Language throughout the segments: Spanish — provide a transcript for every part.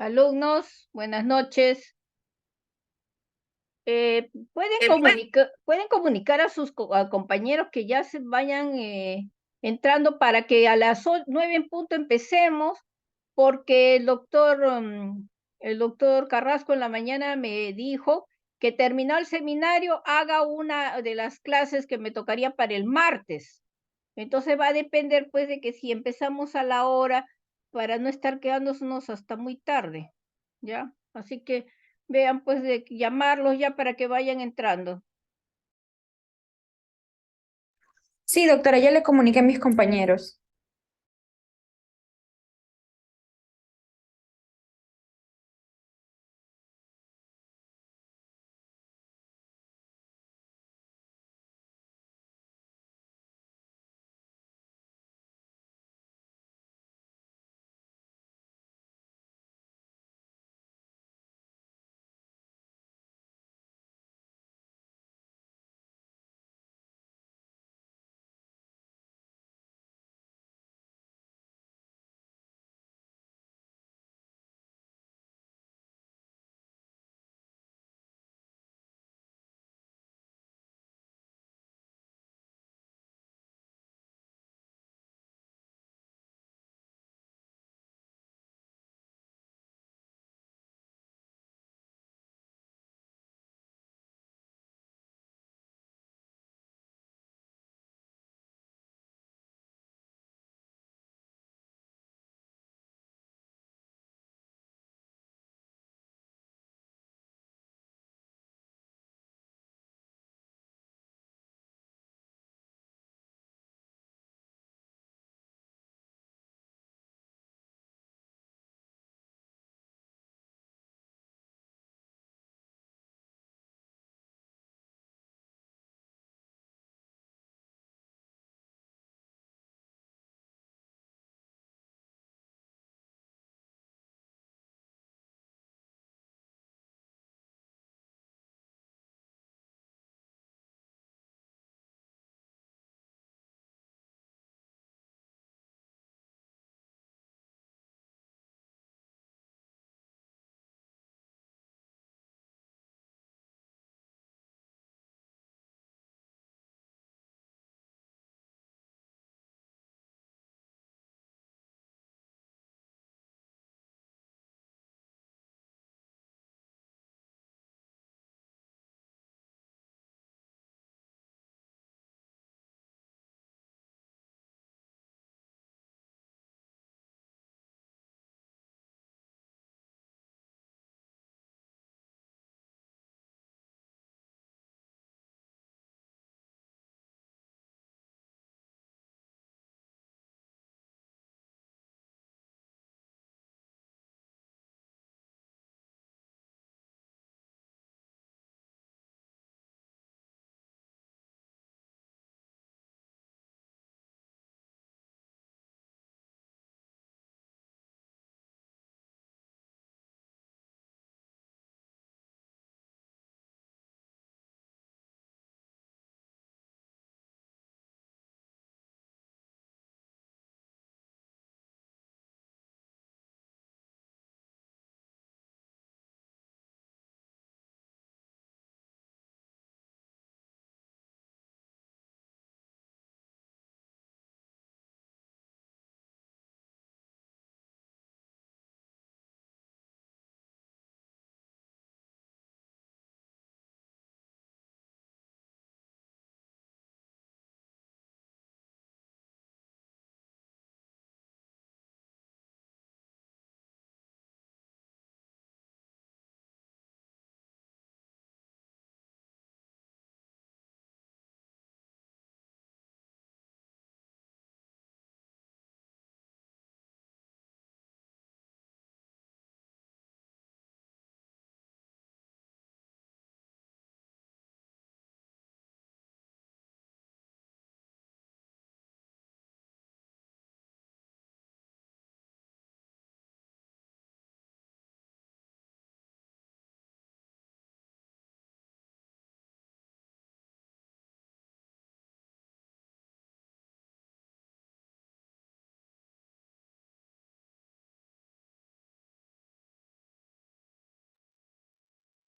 Alumnos, buenas noches. Pueden comunicar a sus compañeros que ya se vayan entrando para que a las 9 en punto empecemos, porque el doctor Carrasco en la mañana me dijo que terminado el seminario haga una de las clases que me tocaría para el martes. Entonces va a depender pues de que si empezamos a la hora para no estar quedándonos hasta muy tarde, ¿ya? Así que vean pues de llamarlos ya para que vayan entrando. Sí, doctora, ya le comuniqué a mis compañeros.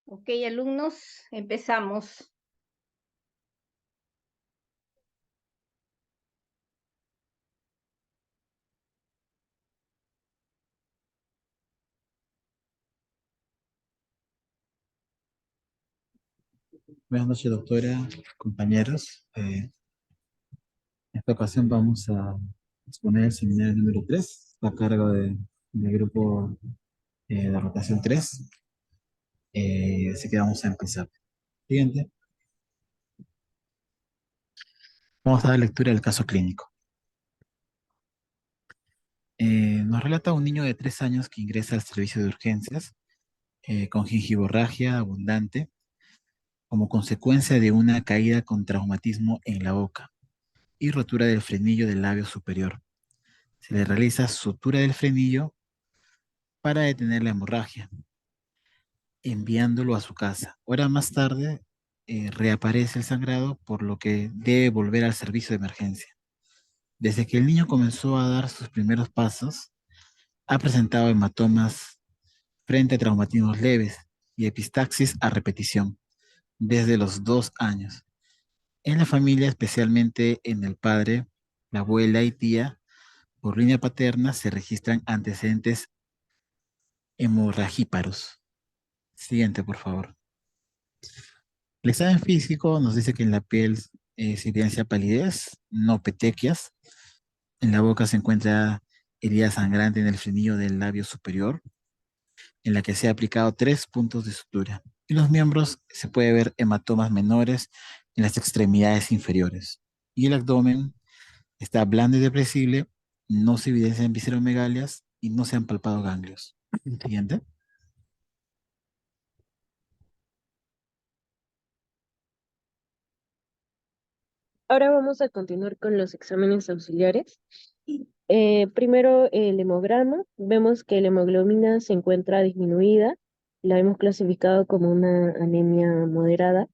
Ok, alumnos, empezamos. Buenas noches, doctora, compañeros. En esta ocasión vamos a exponer el seminario número 3 a cargo del grupo de rotación 3. Así que vamos a empezar. Siguiente. Vamos a dar lectura del caso clínico. Nos relata un niño de 3 años que ingresa al servicio de urgencias con gingivorragia abundante como consecuencia de una caída con traumatismo en la boca y rotura del frenillo del labio superior. Se le realiza sutura del frenillo para detener la hemorragia, enviándolo a su casa. Hora más tarde, reaparece el sangrado, por lo que debe volver al servicio de emergencia. Desde que el niño comenzó a dar sus primeros pasos, ha presentado hematomas frente a traumatismos leves y epistaxis a repetición desde los 2 años. En la familia, especialmente en el padre, la abuela y tía, por línea paterna se registran antecedentes hemorragíparos. Siguiente, por favor. El examen físico nos dice que en la piel se evidencia palidez, no petequias. En la boca se encuentra herida sangrante en el frenillo del labio superior, en la que se ha aplicado 3 puntos de sutura. En los miembros se puede ver hematomas menores en las extremidades inferiores. Y el abdomen está blando y depresible, no se evidencian visceromegalias y no se han palpado ganglios. Siguiente. Ahora vamos a continuar con los exámenes auxiliares. Primero, el hemograma. Vemos que la hemoglobina se encuentra disminuida. La hemos clasificado como una anemia moderada.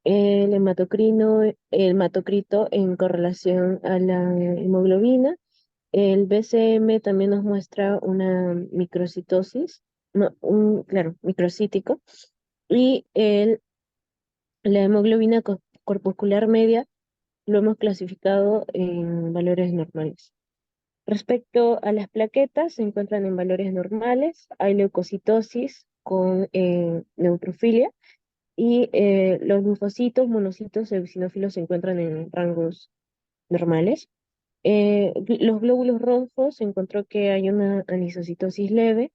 El hematocrino, el hematocrito en correlación a la hemoglobina. El BCM también nos muestra una microcitosis, no, claro, microcítico. Y la hemoglobina corpuscular media lo hemos clasificado en valores normales. Respecto a las plaquetas, se encuentran en valores normales, hay leucocitosis con neutrofilia y los linfocitos, monocitos y eosinófilos se encuentran en rangos normales. Los glóbulos rojos se encontró que hay una anisocitosis leve,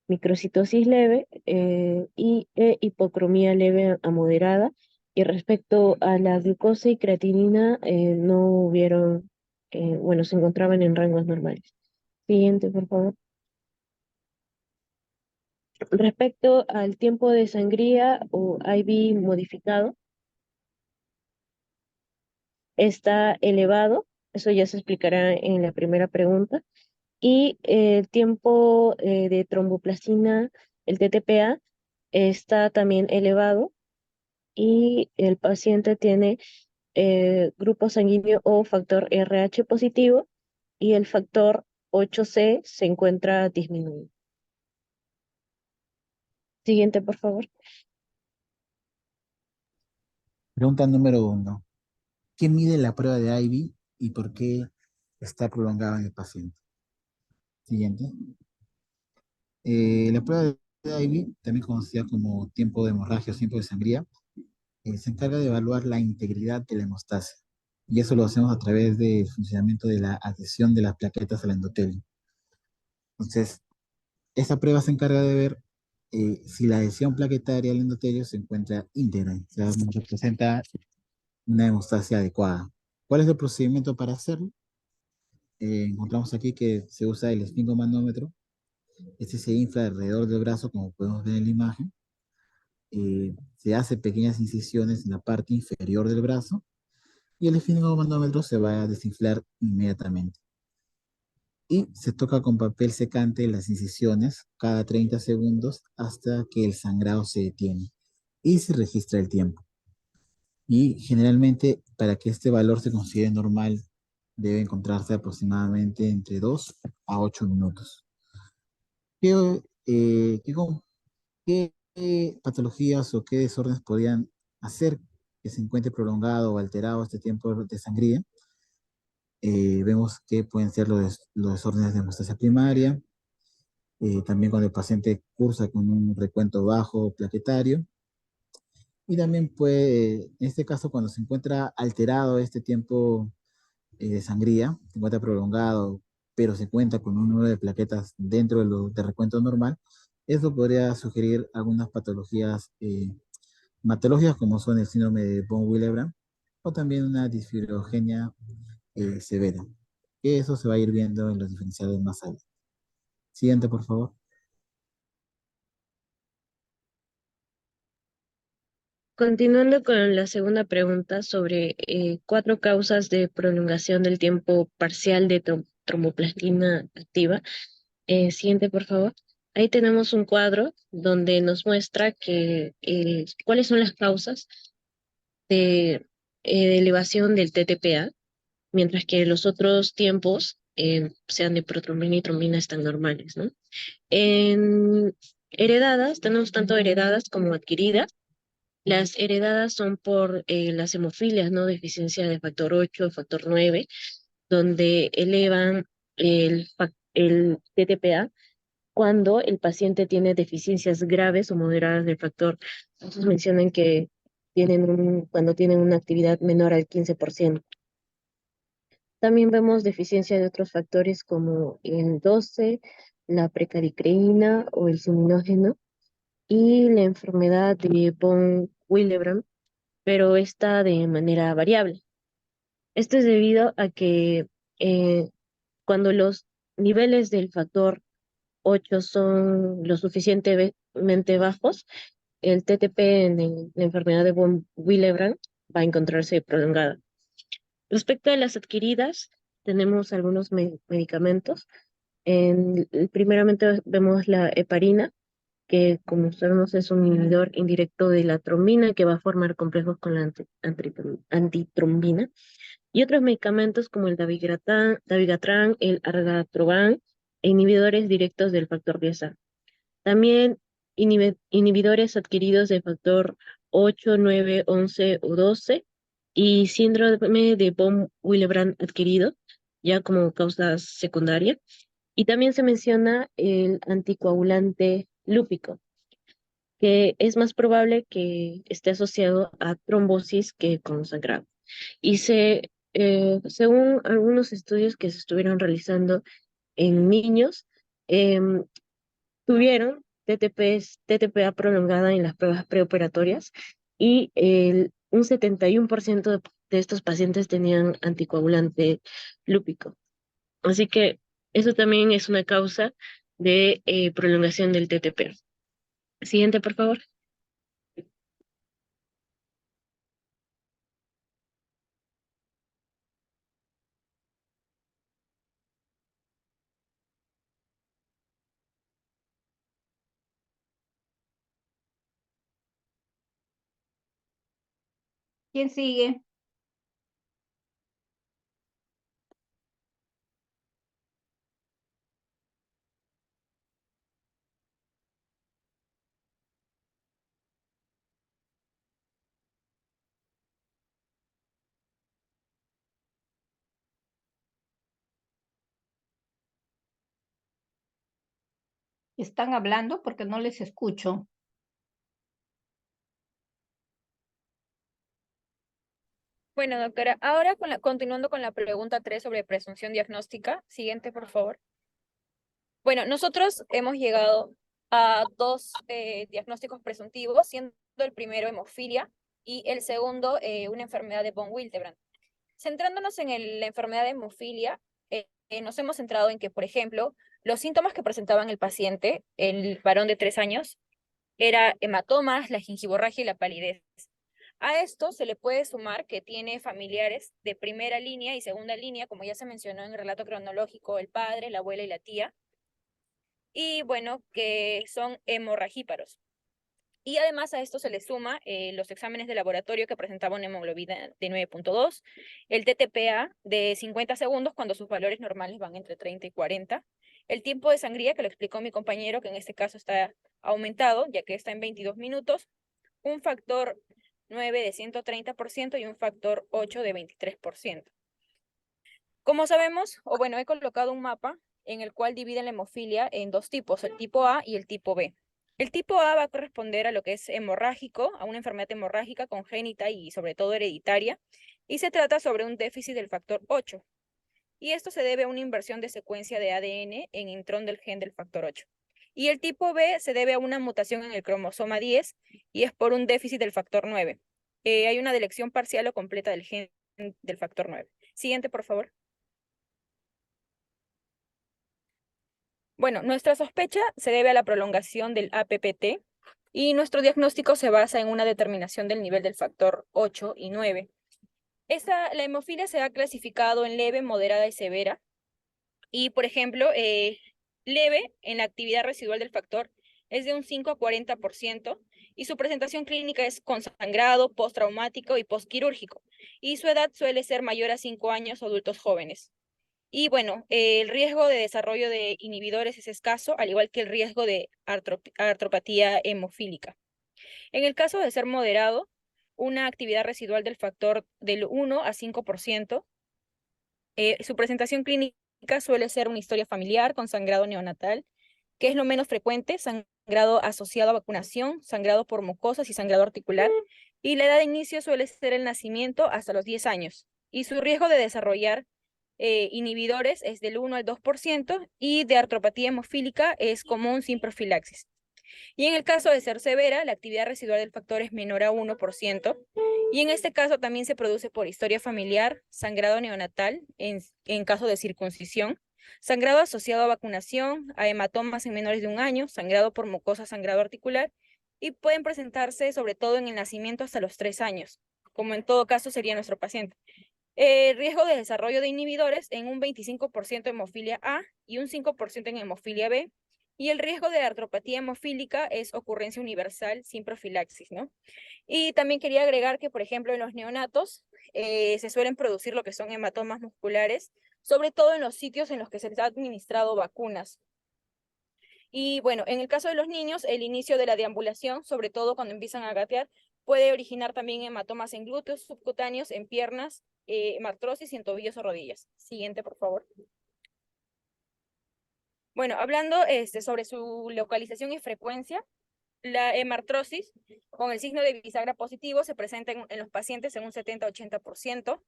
microcitosis leve y hipocromía leve a moderada. Y respecto a la glucosa y creatinina, no hubieron, bueno, se encontraban en rangos normales. Siguiente, por favor. Respecto al tiempo de sangría o IV modificado, está elevado, eso ya se explicará en la primera pregunta. Y el tiempo de tromboplastina, el TTPA, está también elevado y el paciente tiene grupo sanguíneo o factor RH positivo y el factor 8C se encuentra disminuido. Siguiente, por favor. Pregunta número 1. ¿Qué mide la prueba de IB y por qué está prolongada en el paciente? Siguiente. La prueba de IB, también conocida como tiempo de hemorragia o tiempo de sangría, se encarga de evaluar la integridad de la hemostasia. Y eso lo hacemos a través del funcionamiento de la adhesión de las plaquetas al endotelio. Entonces, esta prueba se encarga de ver si la adhesión plaquetaria al endotelio se encuentra íntegra, o sea, nos representa una hemostasia adecuada. ¿Cuál es el procedimiento para hacerlo? Encontramos aquí que se usa el esfingomanómetro. Este se infla alrededor del brazo, como podemos ver en la imagen. Se hace pequeñas incisiones en la parte inferior del brazo y el esfingomanómetro se va a desinflar inmediatamente. Y se toca con papel secante las incisiones cada 30 segundos hasta que el sangrado se detiene y se registra el tiempo. Y generalmente, para que este valor se considere normal, debe encontrarse aproximadamente entre 2 a 8 minutos. ¿Qué, eh, qué, qué ¿qué patologías o qué desórdenes podrían hacer que se encuentre prolongado o alterado este tiempo de sangría? Vemos que pueden ser los desórdenes de hemostasia primaria, también cuando el paciente cursa con un recuento bajo plaquetario, y también puede, en este caso, cuando se encuentra alterado este tiempo de sangría, se encuentra prolongado, pero se cuenta con un número de plaquetas dentro de recuento normal, eso podría sugerir algunas patologías hematológicas como son el síndrome de von Willebrand o también una disfilogenia severa. Que eso se va a ir viendo en los diferenciales más adelante. Siguiente, por favor. Continuando con la segunda pregunta sobre cuatro causas de prolongación del tiempo parcial de tromboplastina activa. Siguiente, por favor. Ahí tenemos un cuadro donde nos muestra que cuáles son las causas de elevación del TTPA, mientras que los otros tiempos, sean de protrombina y trombina, están normales, ¿no? En heredadas, tenemos tanto heredadas como adquiridas. Las heredadas son por las hemofilias, ¿no? Deficiencia de factor 8, factor 9, donde elevan el TTPA cuando el paciente tiene deficiencias graves o moderadas del factor. Entonces mencionan que cuando tienen una actividad menor al 15%. También vemos deficiencia de otros factores como el 12, la precalicreína o el suminógeno y la enfermedad de von Willebrand, pero está de manera variable. Esto es debido a que eh, cuando los niveles del factor 8 son lo suficientemente bajos, el TTP en la enfermedad de von Willebrand va a encontrarse prolongada. Respecto a las adquiridas, tenemos algunos medicamentos. Primeramente vemos la heparina, que como sabemos es un inhibidor indirecto de la trombina que va a formar complejos con la antitrombina. Y otros medicamentos como el dabigatran, el argatroban, e inhibidores directos del factor 10A. También inhibidores adquiridos de factor 8, 9, 11 o 12 y síndrome de von Willebrand adquirido, ya como causa secundaria. Y también se menciona el anticoagulante lúpico, que es más probable que esté asociado a trombosis que con sangrado. Y según algunos estudios que se estuvieron realizando en niños, em, tuvieron TTPA prolongada en las pruebas preoperatorias y un 71% de estos pacientes tenían anticoagulante lúpico. Así que eso también es una causa de prolongación del TTP. Siguiente, por favor. ¿Quién sigue? ¿Están hablando? Porque no les escucho. Bueno, doctora, ahora continuando con la pregunta 3 sobre presunción diagnóstica. Siguiente, por favor. Bueno, nosotros hemos llegado a dos diagnósticos presuntivos, siendo el primero hemofilia y el segundo una enfermedad de von Willebrand. Centrándonos en la enfermedad de hemofilia, nos hemos centrado en que, por ejemplo, los síntomas que presentaban el paciente, el varón de 3 años, era hematomas, la gingivorragia y la palidez. A esto se le puede sumar que tiene familiares de primera línea y segunda línea, como ya se mencionó en el relato cronológico, el padre, la abuela y la tía, y bueno, que son hemorragíparos. Y además a esto se le suma los exámenes de laboratorio que presentaban una hemoglobina de 9.2, el TTPA de 50 segundos cuando sus valores normales van entre 30 y 40, el tiempo de sangría que lo explicó mi compañero, que en este caso está aumentado, ya que está en 22 minutos, un factor 9 de 130% y un factor 8 de 23%. Como sabemos, o bueno, he colocado un mapa en el cual dividen la hemofilia en dos tipos, el tipo A y el tipo B. El tipo A va a corresponder a lo que es hemorrágico, a una enfermedad hemorrágica congénita y sobre todo hereditaria, y se trata sobre un déficit del factor 8. Y esto se debe a una inversión de secuencia de ADN en intrón del gen del factor 8. Y el tipo B se debe a una mutación en el cromosoma 10 y es por un déficit del factor 9. Hay una delección parcial o completa del gen del factor 9. Siguiente, por favor. Bueno, nuestra sospecha se debe a la prolongación del APPT y nuestro diagnóstico se basa en una determinación del nivel del factor 8 y 9. La hemofilia se ha clasificado en leve, moderada y severa. Y, por ejemplo, leve en la actividad residual del factor es de un 5 a 40% y su presentación clínica es con sangrado, postraumático y postquirúrgico. Y su edad suele ser mayor a 5 años o adultos jóvenes. Y bueno, el riesgo de desarrollo de inhibidores es escaso, al igual que el riesgo de artropatía hemofílica. En el caso de ser moderado, una actividad residual del factor del 1 a 5%, su presentación clínica suele ser una historia familiar con sangrado neonatal, que es lo menos frecuente, sangrado asociado a vacunación, sangrado por mucosas y sangrado articular, y la edad de inicio suele ser el nacimiento hasta los 10 años. Y su riesgo de desarrollar inhibidores es del 1 al 2% y de artropatía hemofílica es común sin profilaxis. Y en el caso de ser severa, la actividad residual del factor es menor a 1%. Y en este caso también se produce por historia familiar, sangrado neonatal en caso de circuncisión, sangrado asociado a vacunación, a hematomas en menores de 1 año, sangrado por mucosa, sangrado articular, y pueden presentarse sobre todo en el nacimiento hasta los 3 años, como en todo caso sería nuestro paciente. Riesgo de desarrollo de inhibidores en un 25% hemofilia A y un 5% en hemofilia B. Y el riesgo de artropatía hemofílica es ocurrencia universal sin profilaxis, ¿no? Y también quería agregar que, por ejemplo, en los neonatos se suelen producir lo que son hematomas musculares, sobre todo en los sitios en los que se les ha administrado vacunas. Y bueno, en el caso de los niños, el inicio de la deambulación, sobre todo cuando empiezan a gatear, puede originar también hematomas en glúteos subcutáneos, en piernas, hemartrosis y en tobillos o rodillas. Siguiente, por favor. Bueno, hablando sobre su localización y frecuencia, la hemartrosis con el signo de bisagra positivo se presenta en los pacientes en un 70-80%.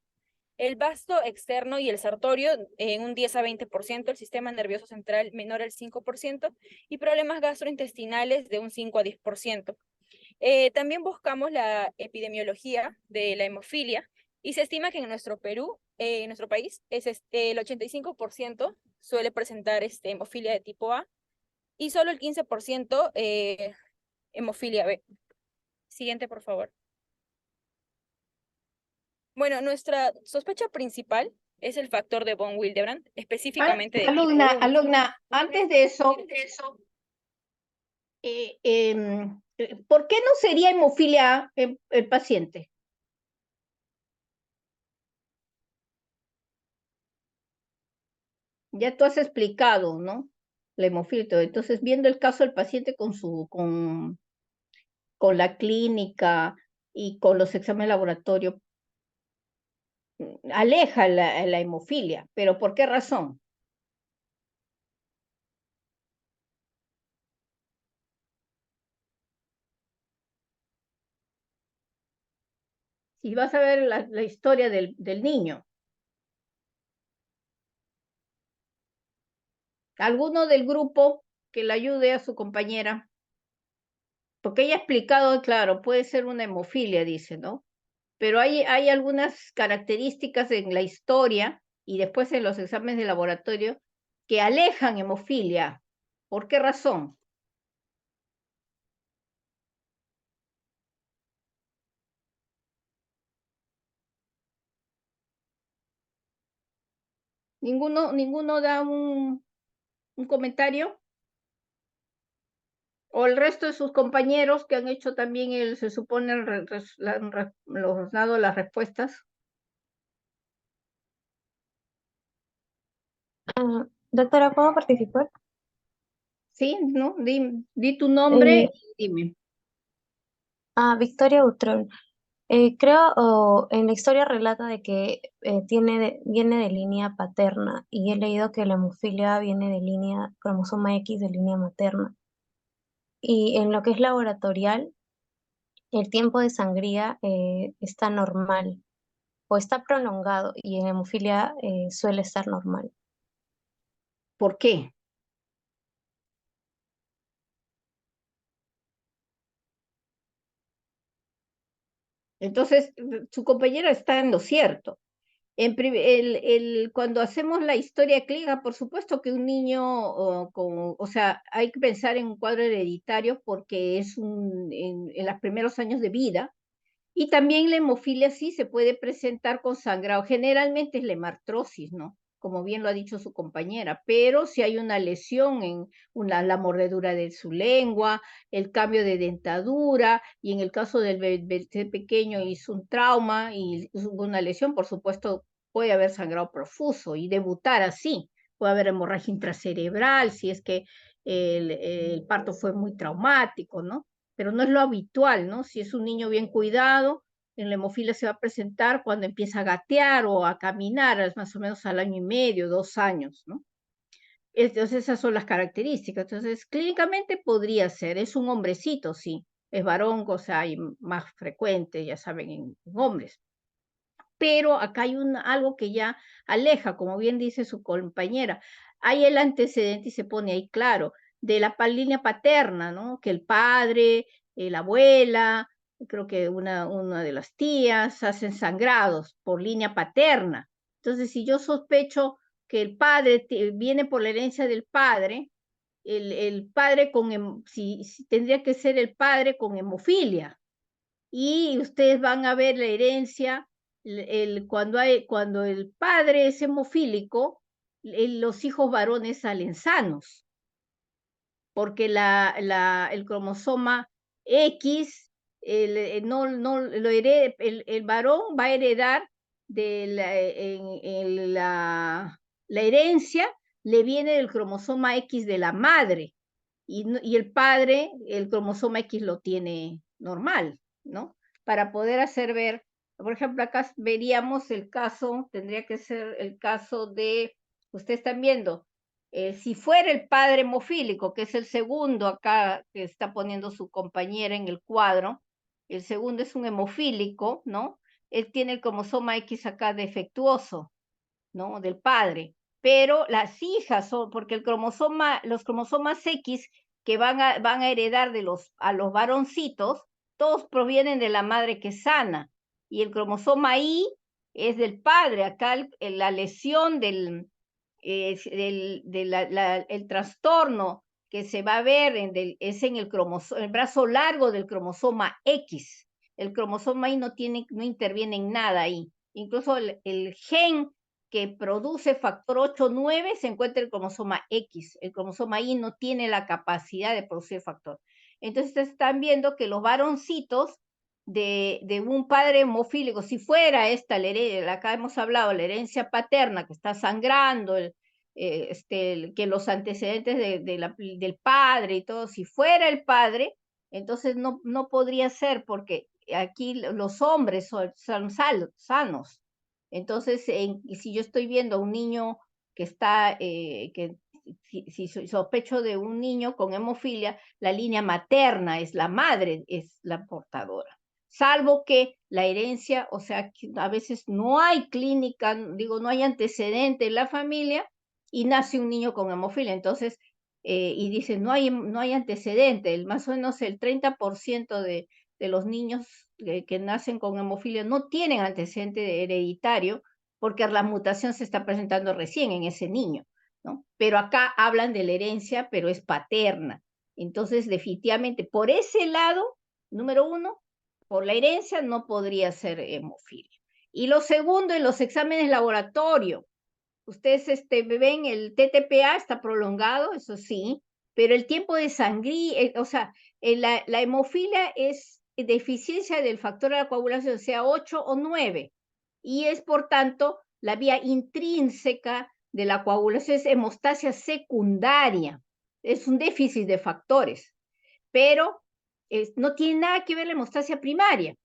El vasto externo y el sartorio en un 10 a 20%, el sistema nervioso central menor al 5% y problemas gastrointestinales de un 5 a 10%. También buscamos la epidemiología de la hemofilia y se estima que en nuestro Perú, en nuestro país, el 85% suele presentar hemofilia de tipo A y solo el 15% hemofilia B. Siguiente, por favor. Bueno, nuestra sospecha principal es el factor de von Willebrand, específicamente de tipo 1. Alumna, antes de eso, ¿por qué no sería hemofilia A el paciente? Ya tú has explicado, ¿no? La hemofilia. Entonces, viendo el caso del paciente con la clínica y con los exámenes de laboratorio, aleja la hemofilia. ¿Pero por qué razón? Si vas a ver la historia del niño. ¿Alguno del grupo que le ayude a su compañera? Porque ella ha explicado, claro, puede ser una hemofilia, dice, ¿no? Pero hay algunas características en la historia y después en los exámenes de laboratorio que alejan hemofilia. ¿Por qué razón? Ninguno da un comentario. O el resto de sus compañeros que han hecho también, se supone, los dado las respuestas. Doctora, ¿puedo participar? ¿Sí? ¿No? Di tu nombre Eh, y dime. Victoria Utrón. Creo, en la historia relata de que viene de línea paterna y he leído que la hemofilia viene de línea cromosoma X de línea materna. Y en lo que es laboratorial, el tiempo de sangría está normal o está prolongado y en hemofilia suele estar normal. ¿Por qué? Entonces, su compañera está en lo cierto. Cuando hacemos la historia clínica, por supuesto que un niño, o sea, hay que pensar en un cuadro hereditario porque es en los primeros años de vida, y también la hemofilia sí se puede presentar con sangrado. Generalmente es la hemartrosis, ¿no? Como bien lo ha dicho su compañera, pero si hay una lesión en la mordedura de su lengua, el cambio de dentadura, y en el caso del bebé pequeño hizo un trauma y hubo una lesión, por supuesto puede haber sangrado profuso y debutar así. Puede haber hemorragia intracerebral si es que el parto fue muy traumático, ¿no? Pero no es lo habitual, ¿no? Si es un niño bien cuidado, en la hemofilia se va a presentar cuando empieza a gatear o a caminar, es más o menos al año y medio, 2 años, ¿no? Entonces esas son las características. Entonces, clínicamente podría ser, es un hombrecito, sí, es varón, o sea, hay más frecuente, ya saben, en hombres. Pero acá hay algo que ya aleja, como bien dice su compañera. Hay el antecedente y se pone ahí claro, de la línea paterna, ¿no? Que el padre, la abuela, creo que una de las tías hacen sangrados por línea paterna. Entonces, si yo sospecho que el padre viene por la herencia del padre, el padre si tendría que ser el padre con hemofilia, y ustedes van a ver la herencia, cuando el padre es hemofílico, los hijos varones salen sanos, porque el cromosoma X, no lo el varón va a heredar la herencia, le viene del cromosoma X de la madre, y el padre, el cromosoma X lo tiene normal, ¿no? Para poder hacer ver, por ejemplo, acá veríamos el caso, tendría que ser el caso de, ustedes están viendo, si fuera el padre hemofílico, que es el segundo acá que está poniendo su compañera en el cuadro, el segundo es un hemofílico, ¿no? Él tiene el cromosoma X acá defectuoso, ¿no? Del padre. Pero las hijas son, porque los cromosomas X que van a heredar a los varoncitos, todos provienen de la madre que es sana. Y el cromosoma Y es del padre. Acá la lesión el trastorno que se va a ver es en el brazo largo del cromosoma X. El cromosoma Y no interviene en nada ahí. Incluso el gen que produce factor 8-9 se encuentra el cromosoma X. El cromosoma Y no tiene la capacidad de producir factor. Entonces están viendo que los varoncitos de un padre hemofílico, si fuera esta, acá hemos hablado, la herencia paterna que está sangrando, que los antecedentes del padre y todo, si fuera el padre, entonces no podría ser, porque aquí los hombres son sanos. Entonces, si yo estoy viendo a un niño que está, si sospecho de un niño con hemofilia, la línea materna es la madre, es la portadora. Salvo que la herencia, o sea, que a veces no hay clínica, digo, no hay antecedente en la familia y nace un niño con hemofilia. Entonces, y dicen, no hay antecedente, más o menos el 30% de los niños que nacen con hemofilia no tienen antecedente hereditario porque la mutación se está presentando recién en ese niño, ¿no? Pero acá hablan de la herencia, pero es paterna. Entonces, definitivamente, por ese lado, número uno, por la herencia no podría ser hemofilia. Y lo segundo, en los exámenes laboratorio, ustedes ven el TTPA está prolongado, eso sí, pero el tiempo de sangría, o sea, la hemofilia es deficiencia del factor de la coagulación, sea 8 o 9, y es por tanto la vía intrínseca de la coagulación, es hemostasia secundaria. es un déficit de factores, pero no tiene nada que ver la hemostasia primaria.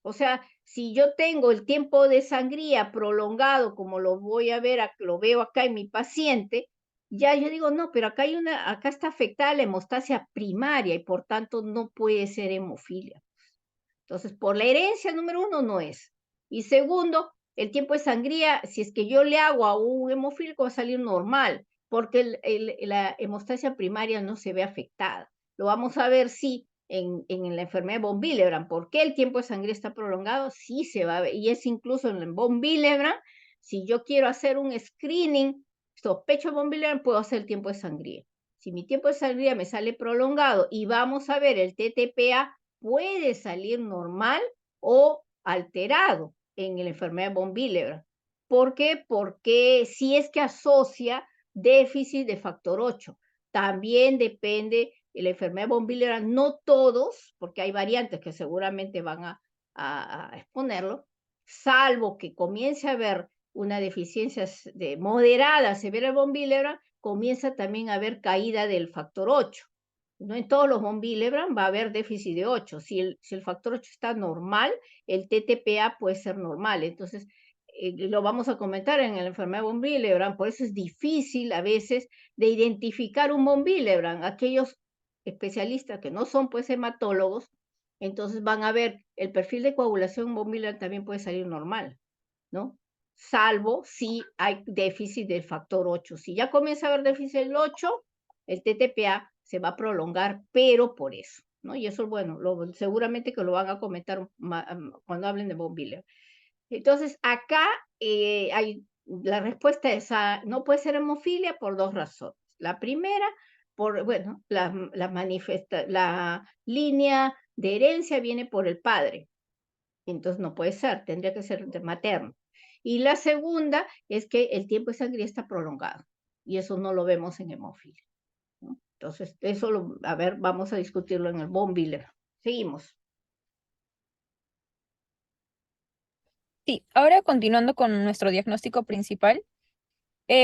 O sea, si yo tengo el tiempo de sangría prolongado, como lo voy a ver, lo veo acá en mi paciente, ya yo digo, no, pero acá está afectada la hemostasia primaria y por tanto no puede ser hemofilia. Entonces, por la herencia, número uno, no es. Y segundo, el tiempo de sangría, si es que yo le hago a un hemofílico, va a salir normal, porque la hemostasia primaria no se ve afectada. Lo vamos a ver, sí, en la enfermedad de von Willebrand. ¿Por qué el tiempo de sangría está prolongado? Sí se va a ver, y es incluso en el von Willebrand, si yo quiero hacer un screening, sospecho von Willebrand, puedo hacer el tiempo de sangría. Si mi tiempo de sangría me sale prolongado y vamos a ver el TTPA, puede salir normal o alterado en la enfermedad de von Willebrand. ¿Por qué? Porque si es que asocia déficit de factor 8. También depende de la enfermedad de von Willebrand, no todos, porque hay variantes que seguramente van a exponerlo, salvo que comience a haber una deficiencia de moderada severa de von Willebrand, comienza también a haber caída del factor 8. No en todos los von Willebrand va a haber déficit de 8. Si el factor 8 está normal, el TTPA puede ser normal. Entonces, lo vamos a comentar en la enfermedad de von Willebrand, por eso es difícil a veces de identificar un von Willebrand. Aquellos especialistas que no son pues hematólogos, entonces van a ver el perfil de coagulación von Willebrand también puede salir normal, ¿no? Salvo si hay déficit del factor 8. Si ya comienza a haber déficit del 8, el TTPA se va a prolongar, pero por eso, ¿no? Y eso, bueno, seguramente que lo van a comentar cuando hablen de von Willebrand. Entonces, acá la respuesta es no puede ser hemofilia por dos razones. La primera, bueno, la línea de herencia viene por el padre, entonces no puede ser, tendría que ser materno. Y la segunda es que el tiempo de sangría está prolongado, y eso no lo vemos en hemofilia, ¿no? Entonces, eso, a ver, vamos a discutirlo en el von Willebrand. Seguimos. Sí, ahora continuando con nuestro diagnóstico principal,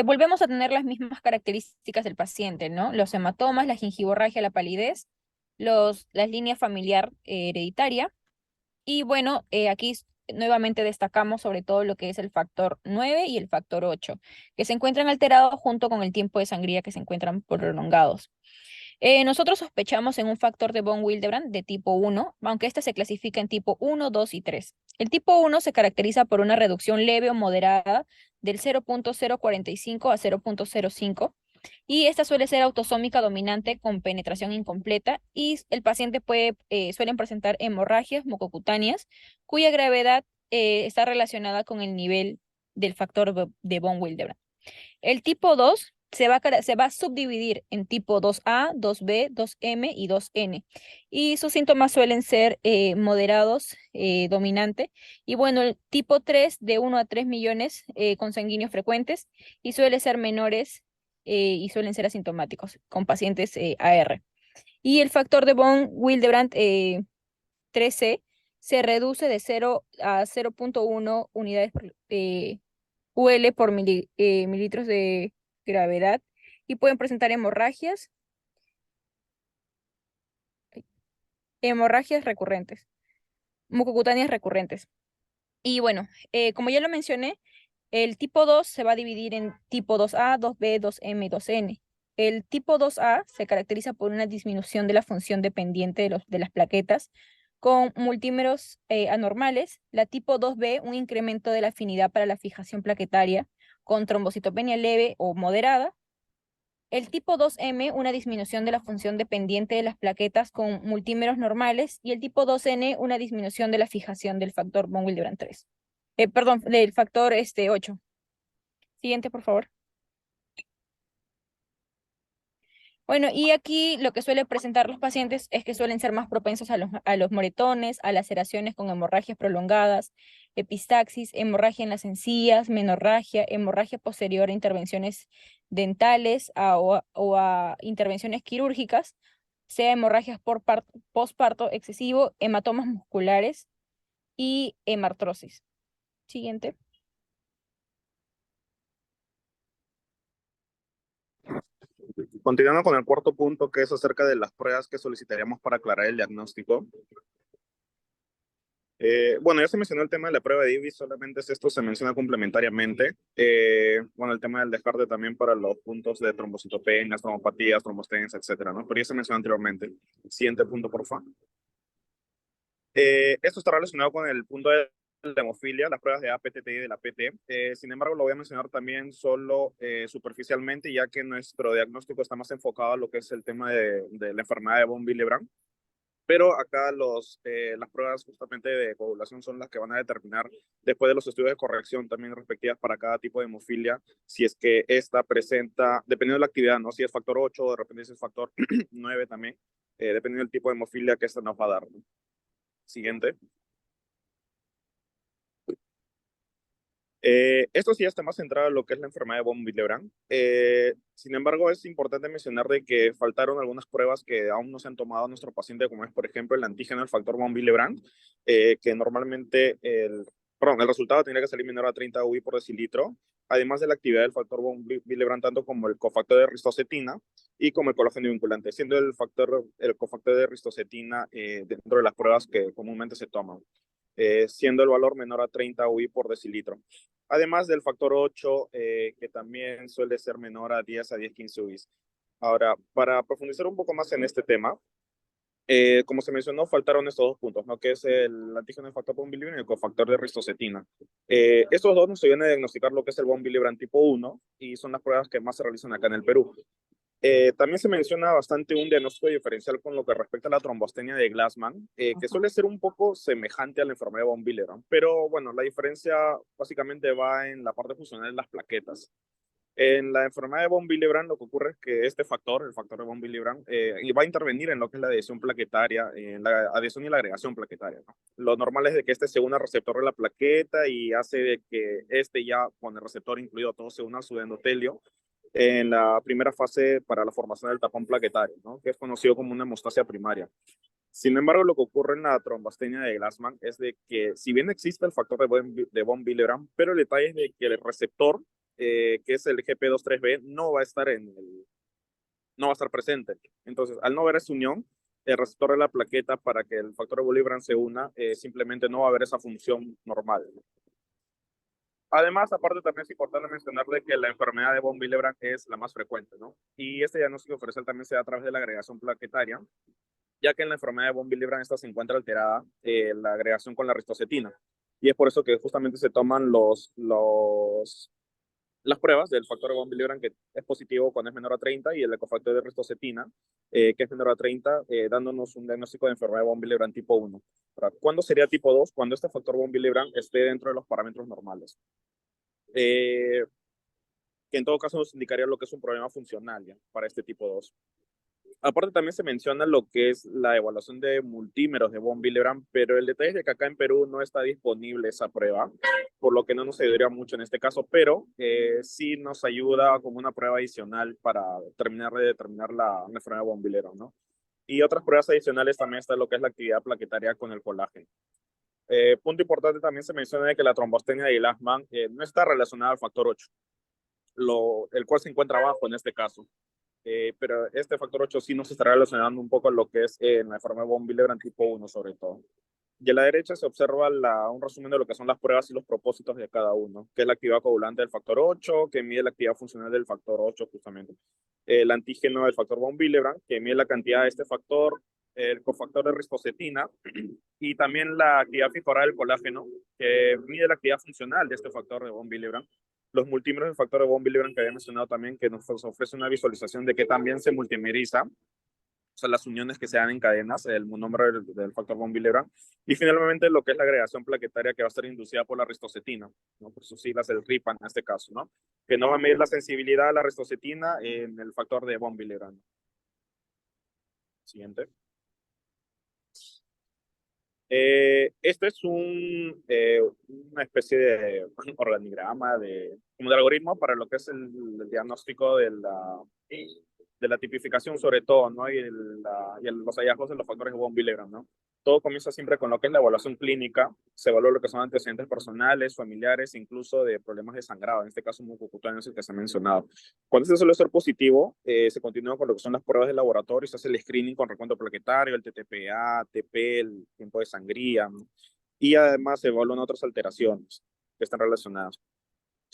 volvemos a tener las mismas características del paciente, ¿no? Los hematomas, la gingivorragia, la palidez, las líneas familiar hereditaria. Y bueno, aquí nuevamente destacamos sobre todo lo que es el factor 9 y el factor 8, que se encuentran alterados junto con el tiempo de sangría que se encuentran prolongados. Nosotros sospechamos en un factor de von Willebrand de tipo 1, aunque este se clasifica en tipo 1, 2 y 3. El tipo 1 se caracteriza por una reducción leve o moderada del 0.045 a 0.05 y esta suele ser autosómica dominante con penetración incompleta y el paciente suelen presentar hemorragias mucocutáneas cuya gravedad está relacionada con el nivel del factor de von Willebrand. El tipo 2 se va a subdividir en tipo 2A, 2B, 2M y 2N. Y sus síntomas suelen ser moderados, dominante. Y bueno, el tipo 3 de 1 a 3 millones consanguíneos frecuentes y suele ser menores y suelen ser asintomáticos con pacientes AR. Y el factor de von Willebrand 3C se reduce de 0 a 0.1 unidades por UL por mililitros de gravedad y pueden presentar hemorragias recurrentes, mucocutáneas recurrentes. Y bueno, como ya lo mencioné, el tipo 2 se va a dividir en tipo 2A, 2B, 2M y 2N. El tipo 2A se caracteriza por una disminución de la función dependiente de las plaquetas con multímeros anormales. La tipo 2B, un incremento de la afinidad para la fijación plaquetaria con trombocitopenia leve o moderada. El tipo 2M, una disminución de la función dependiente de las plaquetas con multímeros normales. Y el tipo 2N, una disminución de la fijación del factor von Willebrand 3. Perdón, del factor 8. Siguiente, por favor. Bueno, y aquí lo que suele presentar los pacientes es que suelen ser más propensos a los moretones, a laceraciones con hemorragias prolongadas, epistaxis, hemorragia en las encías, menorragia, hemorragia posterior a intervenciones dentales o a intervenciones quirúrgicas, sea hemorragias por postparto excesivo, hematomas musculares y hemartrosis. Siguiente. Continuando con el cuarto punto, que es acerca de las pruebas que solicitaríamos para aclarar el diagnóstico. Bueno, ya se mencionó el tema de la prueba de IBI, solamente esto se menciona complementariamente. Bueno, el tema del descarte también para los puntos de trombocitopenias, trombopatías, trombostenia, etcétera, ¿no? Pero ya se mencionó anteriormente. Siguiente punto, por favor. Esto está relacionado con el punto de la hemofilia, las pruebas de APTT y de la PT. Sin embargo, lo voy a mencionar también solo superficialmente, ya que nuestro diagnóstico está más enfocado a lo que es el tema de la enfermedad de von Willebrand. Pero acá las pruebas justamente de coagulación son las que van a determinar, después de los estudios de corrección también respectivas para cada tipo de hemofilia, si es que esta presenta, dependiendo de la actividad, ¿no? Si es factor 8 o de repente si es factor 9 también, dependiendo del tipo de hemofilia que esta nos va a dar, ¿no? Siguiente. Esto sí ya está más centrado en lo que es la enfermedad de von Willebrand. Sin embargo, es importante mencionar de que faltaron algunas pruebas que aún no se han tomado a nuestro paciente, como es, por ejemplo, el antígeno del factor von Willebrand, que normalmente el resultado tendría que salir menor a 30 UI por decilitro, además de la actividad del factor von Willebrand, tanto como el cofactor de ristocetina y como el colágeno vinculante, siendo el cofactor de ristocetina dentro de las pruebas que comúnmente se toman. Siendo el valor menor a 30 UI por decilitro. Además del factor 8, que también suele ser menor a 10 a 10-15 UIs. Ahora, para profundizar un poco más en este tema, como se mencionó, faltaron estos dos puntos, ¿no? Que es el antígeno del factor von Willebrand y el cofactor de ristocetina. Estos dos nos ayudan a diagnosticar lo que es el von Willebrand tipo 1 y son las pruebas que más se realizan acá en el Perú. También se menciona bastante un diagnóstico diferencial con lo que respecta a la trombostenia de Glassman, que suele ser un poco semejante a la enfermedad de von Willebrand, pero bueno, la diferencia básicamente va en la parte funcional de las plaquetas. En la enfermedad de von Willebrand lo que ocurre es que este factor, el factor de von Willebrand, va a intervenir en lo que es la adhesión plaquetaria, en la adhesión y la agregación plaquetaria, ¿no? Lo normal es de que este se una al receptor de la plaqueta y hace de que este ya, con el receptor incluido, todo se una a su endotelio en la primera fase para la formación del tapón plaquetario, ¿no? Que es conocido como una hemostasia primaria. Sin embargo, lo que ocurre en la trombostenia de Glassman es de que si bien existe el factor de von Willebrand, pero el detalle es de que el receptor, que es el GP23B, no va a estar no va a estar presente. Entonces, al no haber esa unión, el receptor de la plaqueta para que el factor de Willebrand se una, simplemente no va a haber esa función normal. Además, aparte también es importante mencionar de que la enfermedad de von Willebrand es la más frecuente, ¿no? Y este diagnóstico diferencial también se da a través de la agregación plaquetaria, ya que en la enfermedad de von Willebrand esta se encuentra alterada la agregación con la ristocetina. Y es por eso que justamente se toman las pruebas del factor de von Willebrand, que es positivo cuando es menor a 30, y el cofactor de ristocetina, que es menor a 30, dándonos un diagnóstico de enfermedad de von Willebrand tipo 1. ¿Cuándo sería tipo 2? Cuando este factor von Willebrand esté dentro de los parámetros normales. Que en todo caso nos indicaría lo que es un problema funcional ya, para este tipo 2. Aparte también se menciona lo que es la evaluación de multímeros de von Willebrand, pero el detalle es de que acá en Perú no está disponible esa prueba, por lo que no nos ayudaría mucho en este caso, pero sí nos ayuda como una prueba adicional para determinar la enfermedad de von Willebrand, ¿no? Y otras pruebas adicionales también está lo que es la actividad plaquetaria con el colágeno. Punto importante, también se menciona de que la trombostenia de Glassman no está relacionada al factor 8, el cual se encuentra abajo en este caso. Pero este factor 8 sí nos estará relacionando un poco a lo que es la enfermedad de von Willebrand tipo 1 sobre todo. Y a la derecha se observa un resumen de lo que son las pruebas y los propósitos de cada uno, que es la actividad coagulante del factor 8, que mide la actividad funcional del factor 8 justamente. El antígeno del factor von Willebrand, que mide la cantidad de este factor, el cofactor de ristocetina, y también la actividad fijoral del colágeno, que mide la actividad funcional de este factor de von Willebrand. Los multímeros del factor de von Willebrand que había mencionado también, que nos ofrece una visualización de que también se multimeriza, o sea, las uniones que se dan en cadenas, el monómero del factor von Willebrand, y finalmente lo que es la agregación plaquetaria que va a estar inducida por la ristocetina, ¿no? Por sus siglas el RIPAN en este caso, ¿no? Que nos va a medir la sensibilidad a la ristocetina en el factor de von Willebrand. Siguiente. Esto es una especie de organigrama, como de algoritmo para lo que es el diagnóstico de la tipificación sobre todo, ¿no? Y los hallazgos de los factores de von Willebrand, ¿no? Todo comienza siempre con lo que es la evaluación clínica. Se evalúa lo que son antecedentes personales, familiares, incluso de problemas de sangrado, en este caso mucocutáneos, el que se ha mencionado. Cuando este suele ser positivo, se continúa con lo que son las pruebas de laboratorio, se hace el screening con recuento plaquetario, el TTPA, TP, el tiempo de sangría, ¿no? Y además se evalúan otras alteraciones que están relacionadas.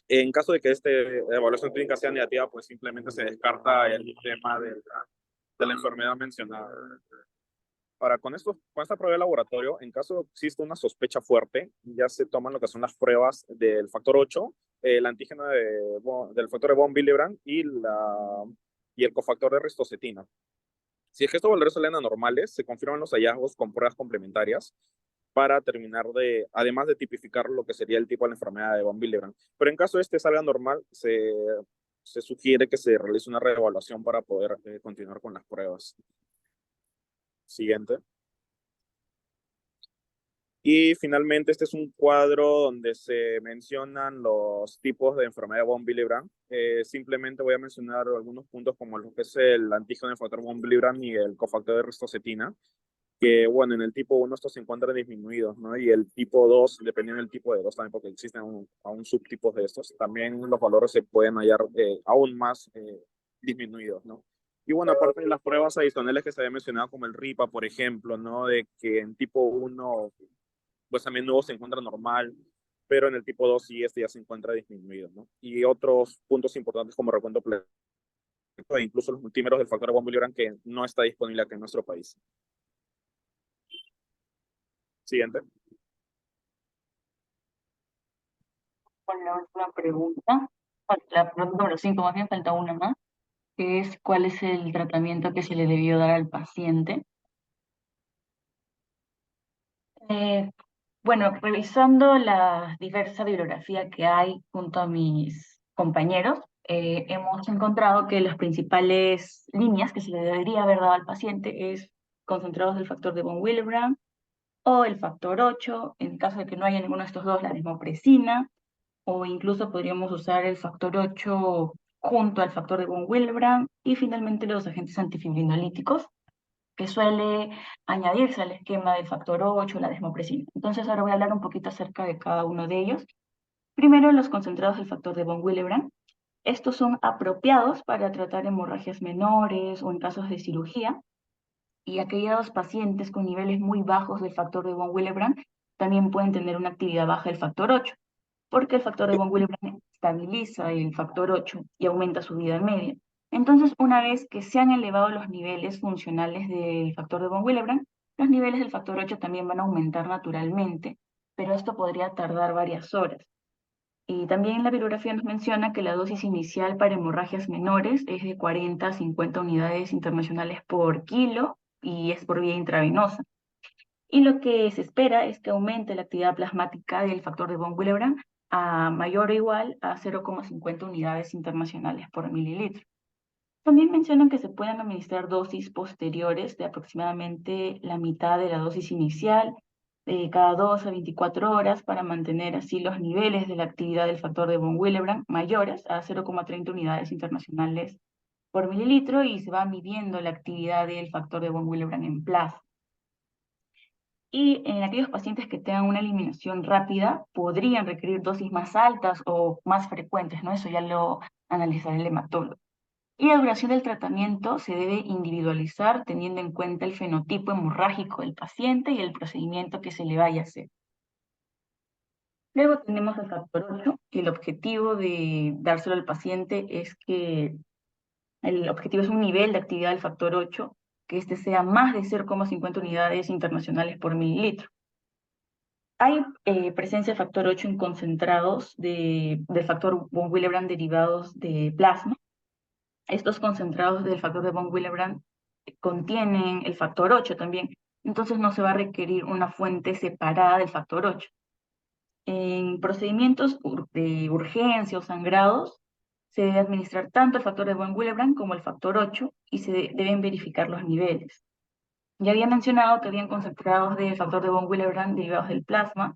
En caso de que esta evaluación clínica sea negativa, pues simplemente se descarta el tema de la enfermedad mencionada. Ahora, con esta prueba de laboratorio, en caso existe una sospecha fuerte, ya se toman lo que son las pruebas del factor 8, el antígeno del factor de von Willebrand y el cofactor de ristocetina. Si es que estos valores salen anormales, se confirman los hallazgos con pruebas complementarias para terminar además de tipificar lo que sería el tipo de la enfermedad de von Willebrand. Pero en caso de este salga normal, se sugiere que se realice una reevaluación para poder continuar con las pruebas. Siguiente. Y finalmente, este es un cuadro donde se mencionan los tipos de enfermedad de von Willebrand. Simplemente voy a mencionar algunos puntos como lo que es el antígeno del factor von Willebrand y el cofactor de ristocetina, que bueno, en el tipo 1 estos se encuentran disminuidos, ¿no? Y el tipo 2, dependiendo del tipo de 2 también, porque existen aún subtipos de estos, también los valores se pueden hallar aún más disminuidos, ¿no? Y bueno, aparte de las pruebas adicionales que se había mencionado, como el RIPA, por ejemplo, ¿no? De que en tipo 1 pues a menudo se encuentra normal, pero en el tipo 2 sí, este ya se encuentra disminuido, ¿no? Y otros puntos importantes como recuento pletórico e incluso los multímeros del factor de von Willebrand que no está disponible aquí en nuestro país. Siguiente. Con la última pregunta, la pregunta número 5, más bien falta una más, que es ¿cuál es el tratamiento que se le debió dar al paciente? Eh, bueno, revisando la diversa bibliografía que hay junto a mis compañeros, hemos encontrado que las principales líneas que se le debería haber dado al paciente es concentrados del factor de von Willebrand o el factor 8, en caso de que no haya ninguno de estos dos, la desmopresina, o incluso podríamos usar el factor 8 junto al factor de von Willebrand y finalmente los agentes antifibrinolíticos, que suele añadirse al esquema del factor 8, la desmopresina. Entonces ahora voy a hablar un poquito acerca de cada uno de ellos. Primero, los concentrados del factor de von Willebrand. Estos son apropiados para tratar hemorragias menores o en casos de cirugía, y aquellos pacientes con niveles muy bajos del factor de von Willebrand también pueden tener una actividad baja del factor 8, porque el factor de von Willebrand estabiliza el factor 8 y aumenta su vida media. Entonces, una vez que se han elevado los niveles funcionales del factor de von Willebrand, los niveles del factor 8 también van a aumentar naturalmente, pero esto podría tardar varias horas. Y también la bibliografía nos menciona que la dosis inicial para hemorragias menores es de 40 a 50 unidades internacionales por kilo y es por vía intravenosa. Y lo que se espera es que aumente la actividad plasmática del factor de von Willebrand a mayor o igual a 0,50 unidades internacionales por mililitro. También mencionan que se pueden administrar dosis posteriores de aproximadamente la mitad de la dosis inicial, cada 2 a 24 horas, para mantener así los niveles de la actividad del factor de von Willebrand mayores a 0,30 unidades internacionales por mililitro, y se va midiendo la actividad del factor de von Willebrand en plasma. Y en aquellos pacientes que tengan una eliminación rápida, podrían requerir dosis más altas o más frecuentes, ¿no? Eso ya lo analizará el hematólogo. Y la duración del tratamiento se debe individualizar teniendo en cuenta el fenotipo hemorrágico del paciente y el procedimiento que se le vaya a hacer. Luego tenemos el factor 8, que el objetivo de dárselo al paciente es que el objetivo es un nivel de actividad del factor 8 que este sea más de 0,50 unidades internacionales por mililitro. Hay presencia de factor 8 en concentrados del factor von Willebrand derivados de plasma. Estos concentrados del factor de von Willebrand contienen el factor 8 también, entonces no se va a requerir una fuente separada del factor 8. En procedimientos de urgencia o sangrados, se debe administrar tanto el factor de von Willebrand como el factor 8 y se deben verificar los niveles. Ya había mencionado que habían concentrados del factor de von Willebrand derivados del plasma,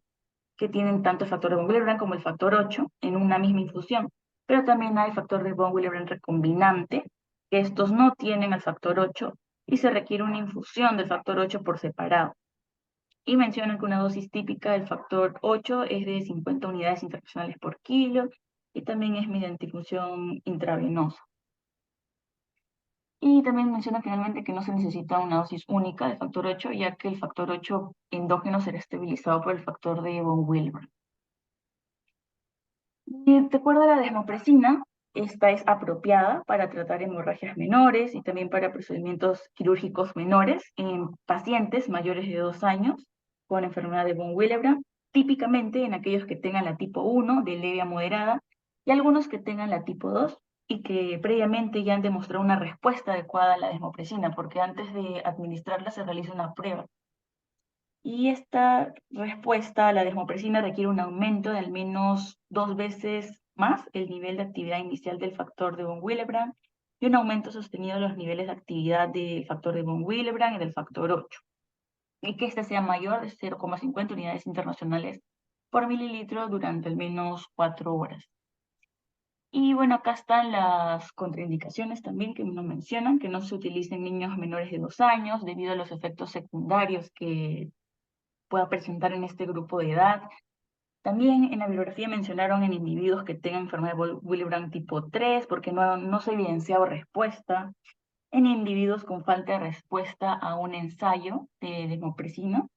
que tienen tanto el factor de von Willebrand como el factor 8 en una misma infusión, pero también hay factor de von Willebrand recombinante, que estos no tienen el factor 8 y se requiere una infusión del factor 8 por separado. y mencionan que una dosis típica del factor 8 es de 50 unidades internacionales por kilo y también es mediante infusión intravenosa. Y también menciona finalmente que no se necesita una dosis única de factor 8, ya que el factor 8 endógeno será estabilizado por el factor de von Willebrand. De acuerdo a la desmopresina, esta es apropiada para tratar hemorragias menores y también para procedimientos quirúrgicos menores en pacientes mayores de 2 años con enfermedad de von Willebrand, típicamente en aquellos que tengan la tipo 1 de leve a moderada y algunos que tengan la tipo 2 y que previamente ya han demostrado una respuesta adecuada a la desmopresina, porque antes de administrarla se realiza una prueba. Y esta respuesta a la desmopresina requiere un aumento de al menos 2 veces más el nivel de actividad inicial del factor de von Willebrand y un aumento sostenido de los niveles de actividad del factor de von Willebrand y del factor 8. Y que este sea mayor de 0,50 unidades internacionales por mililitro durante al menos 4 horas. Y bueno, acá están las contraindicaciones también que nos mencionan, que no se utilicen niños menores de 2 años debido a los efectos secundarios que pueda presentar en este grupo de edad. También en la bibliografía mencionaron en individuos que tengan enfermedad de Willebrand tipo 3, porque no se ha evidenciado respuesta. En individuos con falta de respuesta a un ensayo de desmopresina.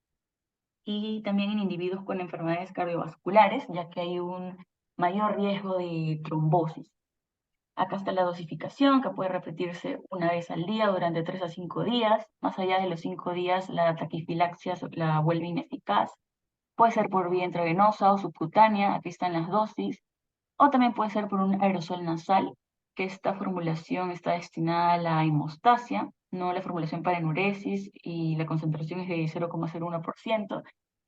Y también en individuos con enfermedades cardiovasculares, ya que hay un mayor riesgo de trombosis. Acá está la dosificación, que puede repetirse una vez al día durante 3 a 5 días. Más allá de los 5 días, la taquifilaxia la vuelve ineficaz. Puede ser por vía intravenosa o subcutánea, aquí están las dosis. O también puede ser por un aerosol nasal, que esta formulación está destinada a la hemostasia, no a la formulación para enuresis, y la concentración es de 0,01%.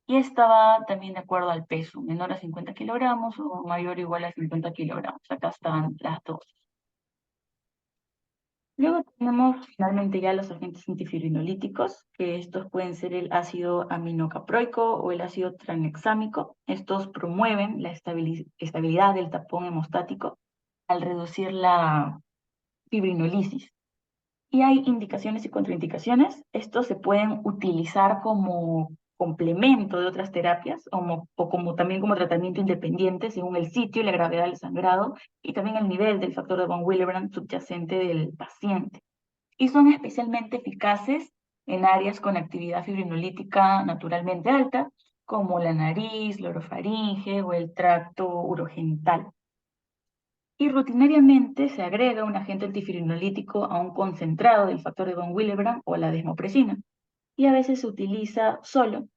Y esta va también de acuerdo al peso, menor a 50 kilogramos o mayor o igual a 50 kilogramos. Acá están las dosis. Luego tenemos finalmente ya los agentes antifibrinolíticos, que estos pueden ser el ácido aminocaproico o el ácido tranexámico. Estos promueven la estabilidad del tapón hemostático al reducir la fibrinolisis. Y hay indicaciones y contraindicaciones. Estos se pueden utilizar como complemento de otras terapias o como también como tratamiento independiente según el sitio y la gravedad del sangrado y también el nivel del factor de von Willebrand subyacente del paciente. Y son especialmente eficaces en áreas con actividad fibrinolítica naturalmente alta, como la nariz, la orofaringe o el tracto urogenital. Y rutinariamente se agrega un agente antifibrinolítico a un concentrado del factor de von Willebrand o la desmopresina, y a veces se utiliza solo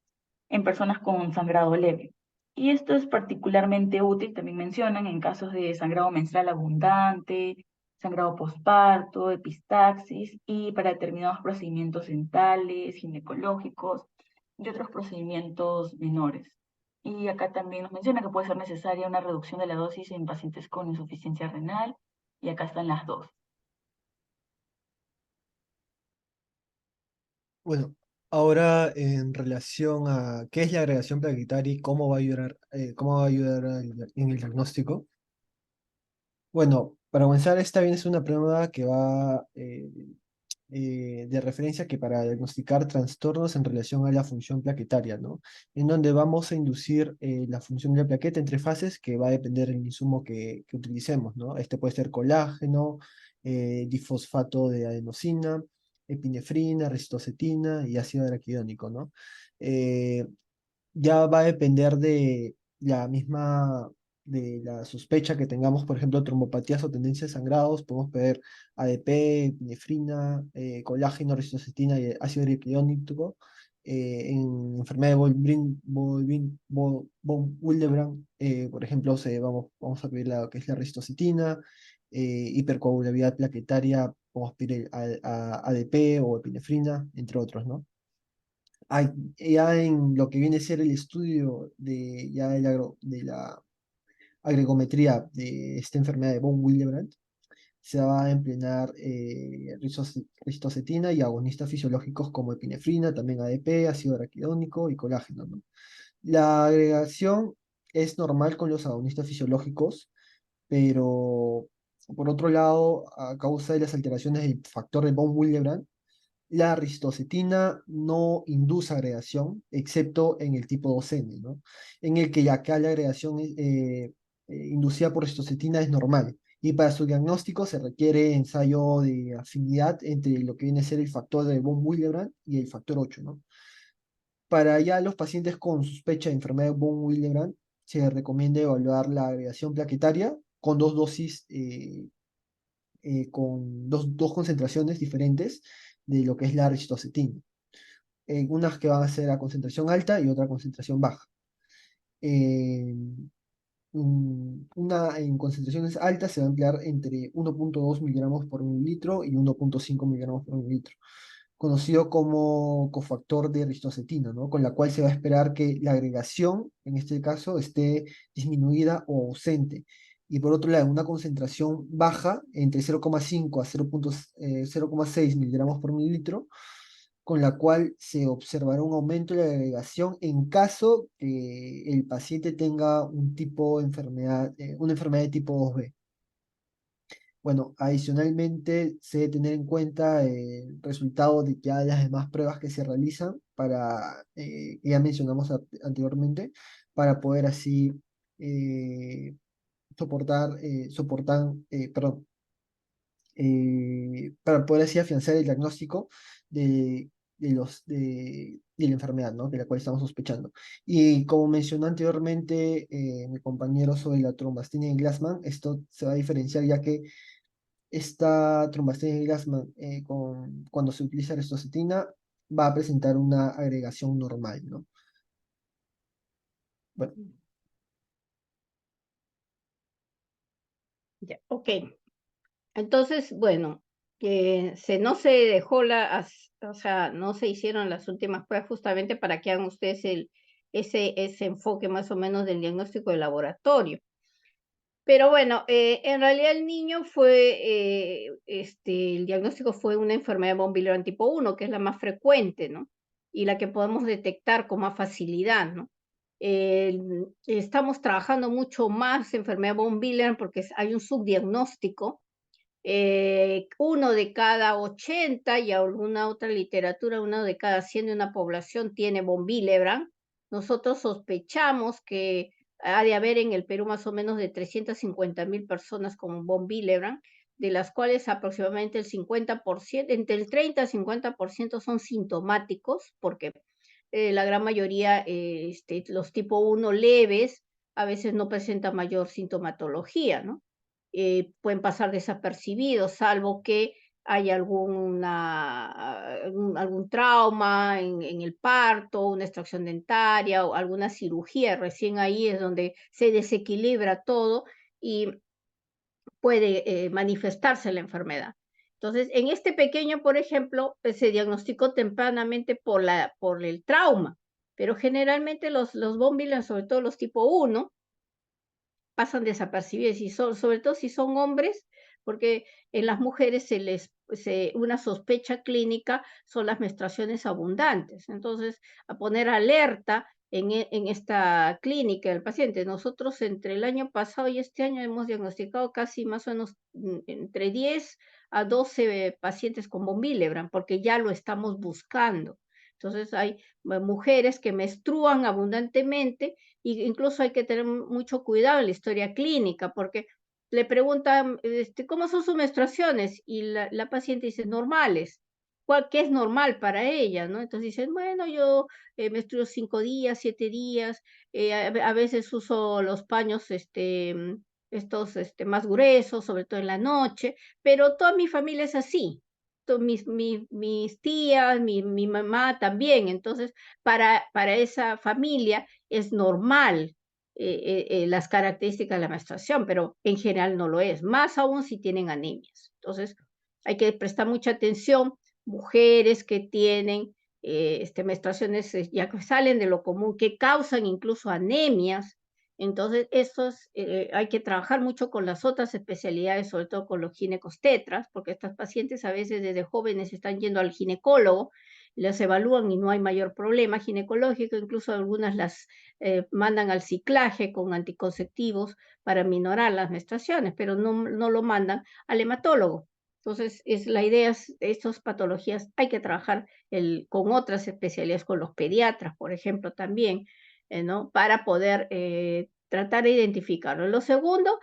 en personas con sangrado leve. Y esto es particularmente útil, también mencionan, en casos de sangrado menstrual abundante, sangrado posparto, epistaxis y para determinados procedimientos dentales, ginecológicos y otros procedimientos menores. Y acá también nos menciona que puede ser necesaria una reducción de la dosis en pacientes con insuficiencia renal y acá están las dos. Bueno, ahora en relación a qué es la agregación plaquetaria y cómo va a ayudar en el diagnóstico. Bueno, para comenzar, esta bien es una prueba que va de referencia que para diagnosticar trastornos en relación a la función plaquetaria, ¿no? En donde vamos a inducir la función de la plaqueta entre fases que va a depender del insumo que utilicemos, ¿no? Este puede ser colágeno, difosfato de adenosina, epinefrina, ristocetina y ácido araquidónico, ¿no? Eh, ya va a depender de la misma, de la sospecha que tengamos, por ejemplo, trombopatías o tendencias de sangrados, podemos pedir ADP, nefrina, colágeno, ristocetina y ácido araquidónico. En enfermedad de von Willebrand, por ejemplo, vamos a pedir lo que es la ristocetina, hipercoagulabilidad plaquetaria, podemos pedir ADP o epinefrina, entre otros, ¿no? Ya en lo que viene a ser el estudio de la agregometría de esta enfermedad de von Willebrand, se va a emplear ristocetina y agonistas fisiológicos como epinefrina, también ADP, ácido araquidónico y colágeno, ¿no? La agregación es normal con los agonistas fisiológicos, pero por otro lado, a causa de las alteraciones del factor de von Willebrand, La ristocetina no induce agregación, excepto en el tipo 2N, ¿no? En el que ya acá la agregación inducida por ristocetina es normal. Y para su diagnóstico se requiere ensayo de afinidad entre lo que viene a ser el factor de von Willebrand y el factor 8, ¿no? Para ya los pacientes con sospecha de enfermedad de von Willebrand, se recomienda evaluar la agregación plaquetaria con dos dosis, con dos concentraciones diferentes de lo que es la aristocetina. Unas que van a ser a concentración alta y otra a concentración baja. Eh, una en concentraciones altas se va a emplear entre 1.2 miligramos por mililitro y 1.5 miligramos por mililitro, conocido como cofactor de ristocetina, ¿no? Con la cual se va a esperar que la agregación, en este caso, esté disminuida o ausente. Y por otro lado, una concentración baja, entre 0,5 a 0,6 miligramos por mililitro, con la cual se observará un aumento de la agregación en caso que el paciente tenga un tipo de enfermedad, una enfermedad de tipo 2B. Bueno, adicionalmente se debe tener en cuenta el resultado de ya las demás pruebas que se realizan para, que ya mencionamos anteriormente, para poder así perdón, para poder así afianzar el diagnóstico de la enfermedad, ¿no? De la cual estamos sospechando. Y como mencionó anteriormente mi compañero sobre la trombastenia de Glassman, esto se va a diferenciar ya que esta trombastenia de Glassman, cuando se utiliza ristocetina, va a presentar una agregación normal, ¿no? Bueno, Ya, ok. Entonces, bueno, no se dejó o sea, no se hicieron las últimas pruebas justamente para que hagan ustedes ese enfoque más o menos del diagnóstico de laboratorio. Pero bueno, en realidad el niño el diagnóstico fue una enfermedad de von Willebrand tipo 1, que es la más frecuente, ¿no? Y la que podemos detectar con más facilidad, ¿no? Estamos trabajando mucho más enfermedad de von Willebrand porque hay un subdiagnóstico. Uno de cada 80 y alguna otra literatura, uno de cada 100 de una población tiene von Willebrand. Nosotros sospechamos que ha de haber en el Perú más o menos de 350.000 personas con von Willebrand, de las cuales aproximadamente el 50%, entre el 30 y 50% son sintomáticos, porque la gran mayoría, los tipo 1 leves, a veces no presentan mayor sintomatología, ¿no? Pueden pasar desapercibidos, salvo que hay algún trauma en el parto, una extracción dentaria o alguna cirugía. Recién ahí es donde se desequilibra todo y puede manifestarse la enfermedad. Entonces, en este pequeño, por ejemplo, se diagnosticó tempranamente por el trauma, pero generalmente los von Willebrand, sobre todo los tipo 1, pasan desapercibidos, y sobre todo si son hombres, porque en las mujeres una sospecha clínica son las menstruaciones abundantes. Entonces, a poner alerta en esta clínica del paciente. Nosotros entre el año pasado y este año hemos diagnosticado casi más o menos entre 10 a 12 pacientes con von Willebrand, porque ya lo estamos buscando. Entonces hay mujeres que menstruan abundantemente, y incluso hay que tener mucho cuidado en la historia clínica, porque le preguntan, ¿cómo son sus menstruaciones? Y la paciente dice, normales. ¿Qué es normal para ella, no? Entonces dicen, bueno, yo menstruo 5 días, 7 días, a veces uso los paños, estos más gruesos, sobre todo en la noche, pero toda mi familia es así. Mis tías, mi mamá también. Entonces, para esa familia es normal las características de la menstruación, pero en general no lo es, más aún si tienen anemias. Entonces, hay que prestar mucha atención. Mujeres que tienen menstruaciones ya que salen de lo común, que causan incluso anemias. Entonces, hay que trabajar mucho con las otras especialidades, sobre todo con los ginecostetras, porque estas pacientes a veces desde jóvenes están yendo al ginecólogo, las evalúan y no hay mayor problema ginecológico, incluso algunas las mandan al ciclaje con anticonceptivos para minorar las menstruaciones, pero no lo mandan al hematólogo. Entonces, la idea es, estas patologías hay que trabajar con otras especialidades, con los pediatras, por ejemplo, también, ¿no? Para poder tratar de identificarlo. Lo segundo,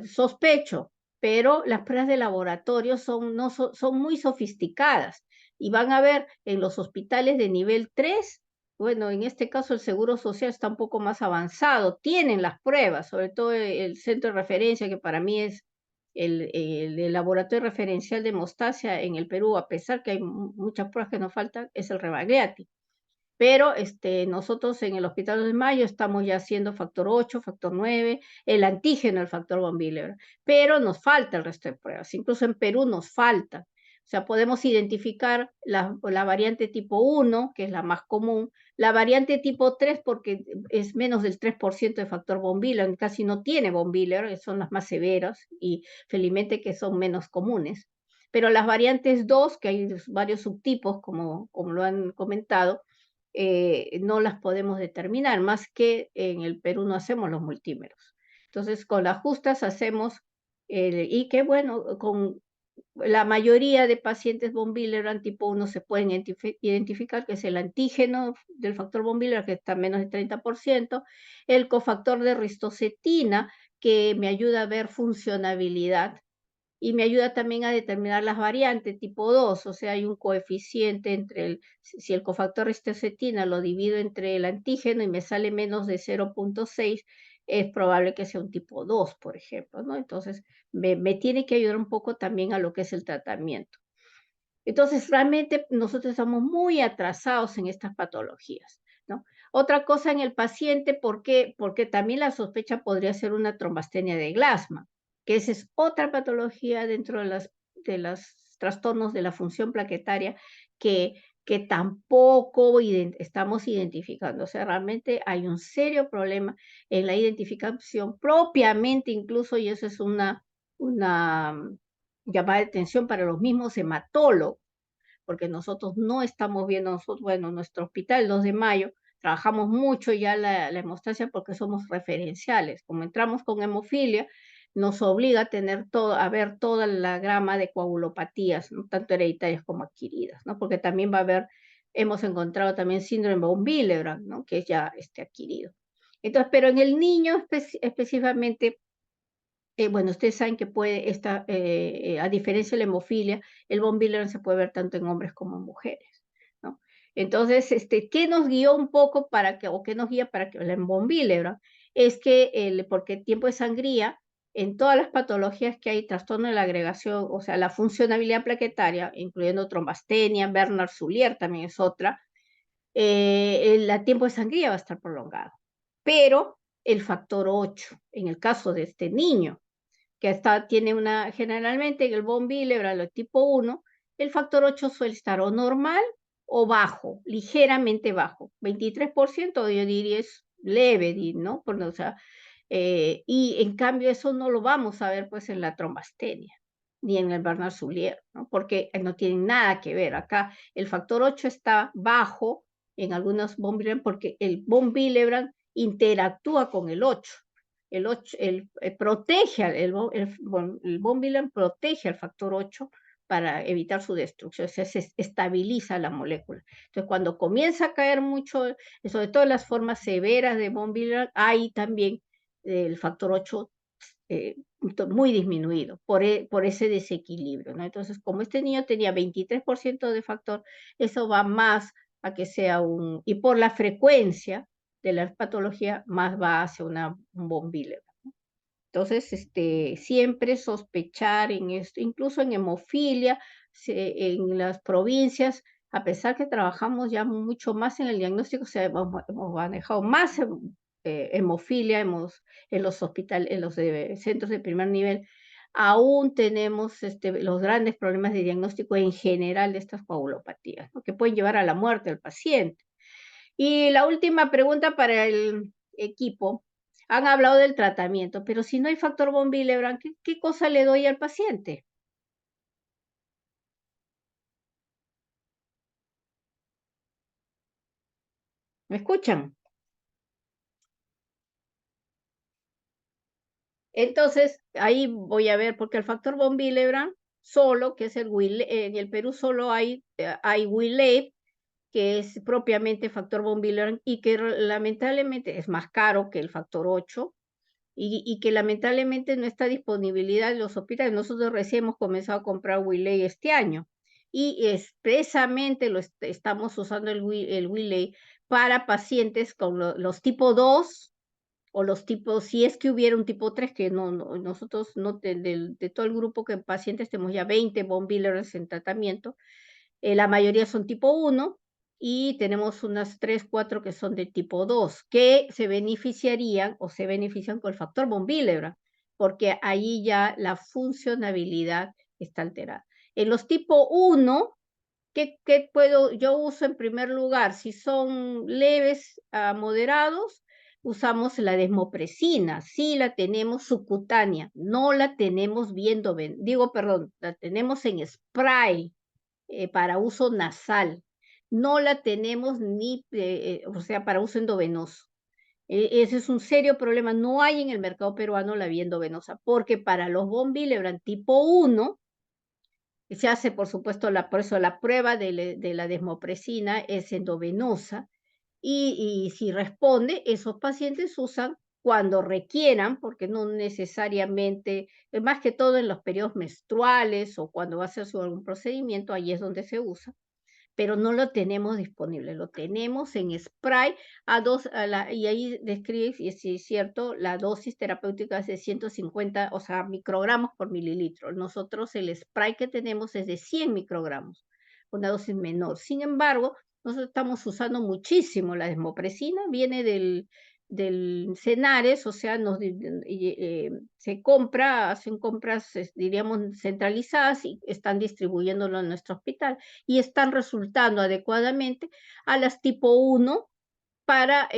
sospecho, pero las pruebas de laboratorio son muy sofisticadas y van a ver en los hospitales de nivel 3, bueno, en este caso el Seguro Social está un poco más avanzado, tienen las pruebas, sobre todo el centro de referencia, que para mí es el laboratorio referencial de hemostasia en el Perú, a pesar que hay muchas pruebas que nos faltan, es el Rebagliati. Pero nosotros en el Hospital de Mayo estamos ya haciendo factor 8, factor 9, el antígeno, el factor von Willebrand, pero nos falta el resto de pruebas. Incluso en Perú nos falta. O sea, podemos identificar la variante tipo 1, que es la más común, la variante tipo 3 porque es menos del 3% de factor von Willebrand, casi no tiene von Willebrand, son las más severas y felizmente que son menos comunes. Pero las variantes 2, que hay varios subtipos, como lo han comentado, no las podemos determinar, más que en el Perú no hacemos los multímeros. Entonces, con las justas hacemos, y que bueno, con la mayoría de pacientes von Willebrand tipo 1 se pueden identificar, que es el antígeno del factor von Willebrand, que está a menos del 30%, el cofactor de ristocetina, que me ayuda a ver funcionabilidad, y me ayuda también a determinar las variantes tipo 2, o sea, hay un coeficiente entre si el cofactor ristocetina lo divido entre el antígeno y me sale menos de 0.6, es probable que sea un tipo 2, por ejemplo, ¿no? Entonces, me tiene que ayudar un poco también a lo que es el tratamiento. Entonces, realmente nosotros estamos muy atrasados en estas patologías, ¿no? Otra cosa en el paciente, ¿por qué? Porque también la sospecha podría ser una trombastenia de Glasman, que esa es otra patología dentro de los trastornos de la función plaquetaria que tampoco estamos identificando. O sea, realmente hay un serio problema en la identificación propiamente incluso, y eso es una llamada de atención para los mismos hematólogos, porque nosotros no estamos viendo, bueno, nuestro hospital, el 2 de mayo, trabajamos mucho ya la hemostasia porque somos referenciales. Como entramos con hemofilia, nos obliga a a ver toda la gama de coagulopatías, ¿no? Tanto hereditarias como adquiridas, ¿no? Porque también hemos encontrado también síndrome von Willebrand, ¿no? Que es ya adquirido. Entonces, pero en el niño específicamente, bueno, ustedes saben que a diferencia de la hemofilia, el von Willebrand se puede ver tanto en hombres como en mujeres, ¿no? Entonces, ¿qué nos guió un poco o qué nos guía para que el von Willebrand? Es que, porque tiempo de sangría, en todas las patologías que hay, trastorno de la agregación, o sea, la funcionabilidad plaquetaria, incluyendo trombastenia, Bernard-Soulier también es otra, el tiempo de sangría va a estar prolongado. Pero el factor 8, en el caso de este niño, que tiene generalmente en el von Willebrand, el tipo 1, el factor 8 suele estar o normal o bajo, ligeramente bajo. 23% yo diría es leve, ¿no? O sea, y en cambio eso no lo vamos a ver pues en la trombastenia, ni en el Bernard-Soulier, ¿no? Porque no tienen nada que ver. Acá el factor 8 está bajo en algunos von Willebrand porque el von Willebrand interactúa con el 8. Protege, el von Willebrand protege al factor 8 para evitar su destrucción, o sea, se estabiliza la molécula. Entonces, cuando comienza a caer mucho, sobre todo en las formas severas de von Willebrand, hay también el factor 8 muy disminuido por ese desequilibrio, ¿no? Entonces, como este niño tenía 23% de factor, eso va más a que sea y por la frecuencia de la patología, más va hacia un von Willebrand. Entonces, siempre sospechar en esto, incluso en hemofilia, en las provincias, a pesar que trabajamos ya mucho más en el diagnóstico, hemos manejado más hemofilia en los hospitales, en los centros de primer nivel, aún tenemos los grandes problemas de diagnóstico en general de estas coagulopatías, ¿no? Que pueden llevar a la muerte del paciente. Y la última pregunta para el equipo. Han hablado del tratamiento, pero si no hay factor von Willebrand, ¿qué cosa le doy al paciente? ¿Me escuchan? Entonces, ahí voy a ver, porque el factor von Willebrand solo, que es el Wiley. En el Perú solo hay Wiley, que es propiamente factor von Willebrand y que lamentablemente es más caro que el factor 8 y que lamentablemente no está disponibilidad en los hospitales. Nosotros recién hemos comenzado a comprar Wiley este año y expresamente estamos usando el Wiley para pacientes con los tipo 2 o los tipos, si es que hubiera un tipo 3, que nosotros no, de todo el grupo que pacientes tenemos ya 20 von Willebrand en tratamiento, la mayoría son tipo 1 y tenemos unas 3, 4 que son de tipo 2, que se beneficiarían o se benefician con el factor von Willebrand, porque ahí ya la funcionabilidad está alterada. En los tipo 1, ¿qué yo uso en primer lugar? Si son leves a moderados, usamos la desmopresina, sí la tenemos subcutánea, no la tenemos la tenemos en spray para uso nasal, no la tenemos o sea, para uso endovenoso. Ese es un serio problema, no hay en el mercado peruano la vía endovenosa, porque para los von Willebrand tipo 1, se hace, por supuesto, por eso la prueba de la desmopresina es endovenosa y si responde, esos pacientes usan cuando requieran, porque no necesariamente, más que todo en los periodos menstruales o cuando va a hacerse algún procedimiento, ahí es donde se usa, pero no lo tenemos disponible, lo tenemos en spray y ahí describe, y si es cierto, la dosis terapéutica es de 150, o sea, microgramos por mililitro. Nosotros el spray que tenemos es de 100 microgramos, una dosis menor. Sin embargo, nosotros estamos usando muchísimo la desmopresina, viene del Senares, o sea, se compra, hacen compras, diríamos, centralizadas y están distribuyéndolo en nuestro hospital y están resultando adecuadamente a las tipo 1 para,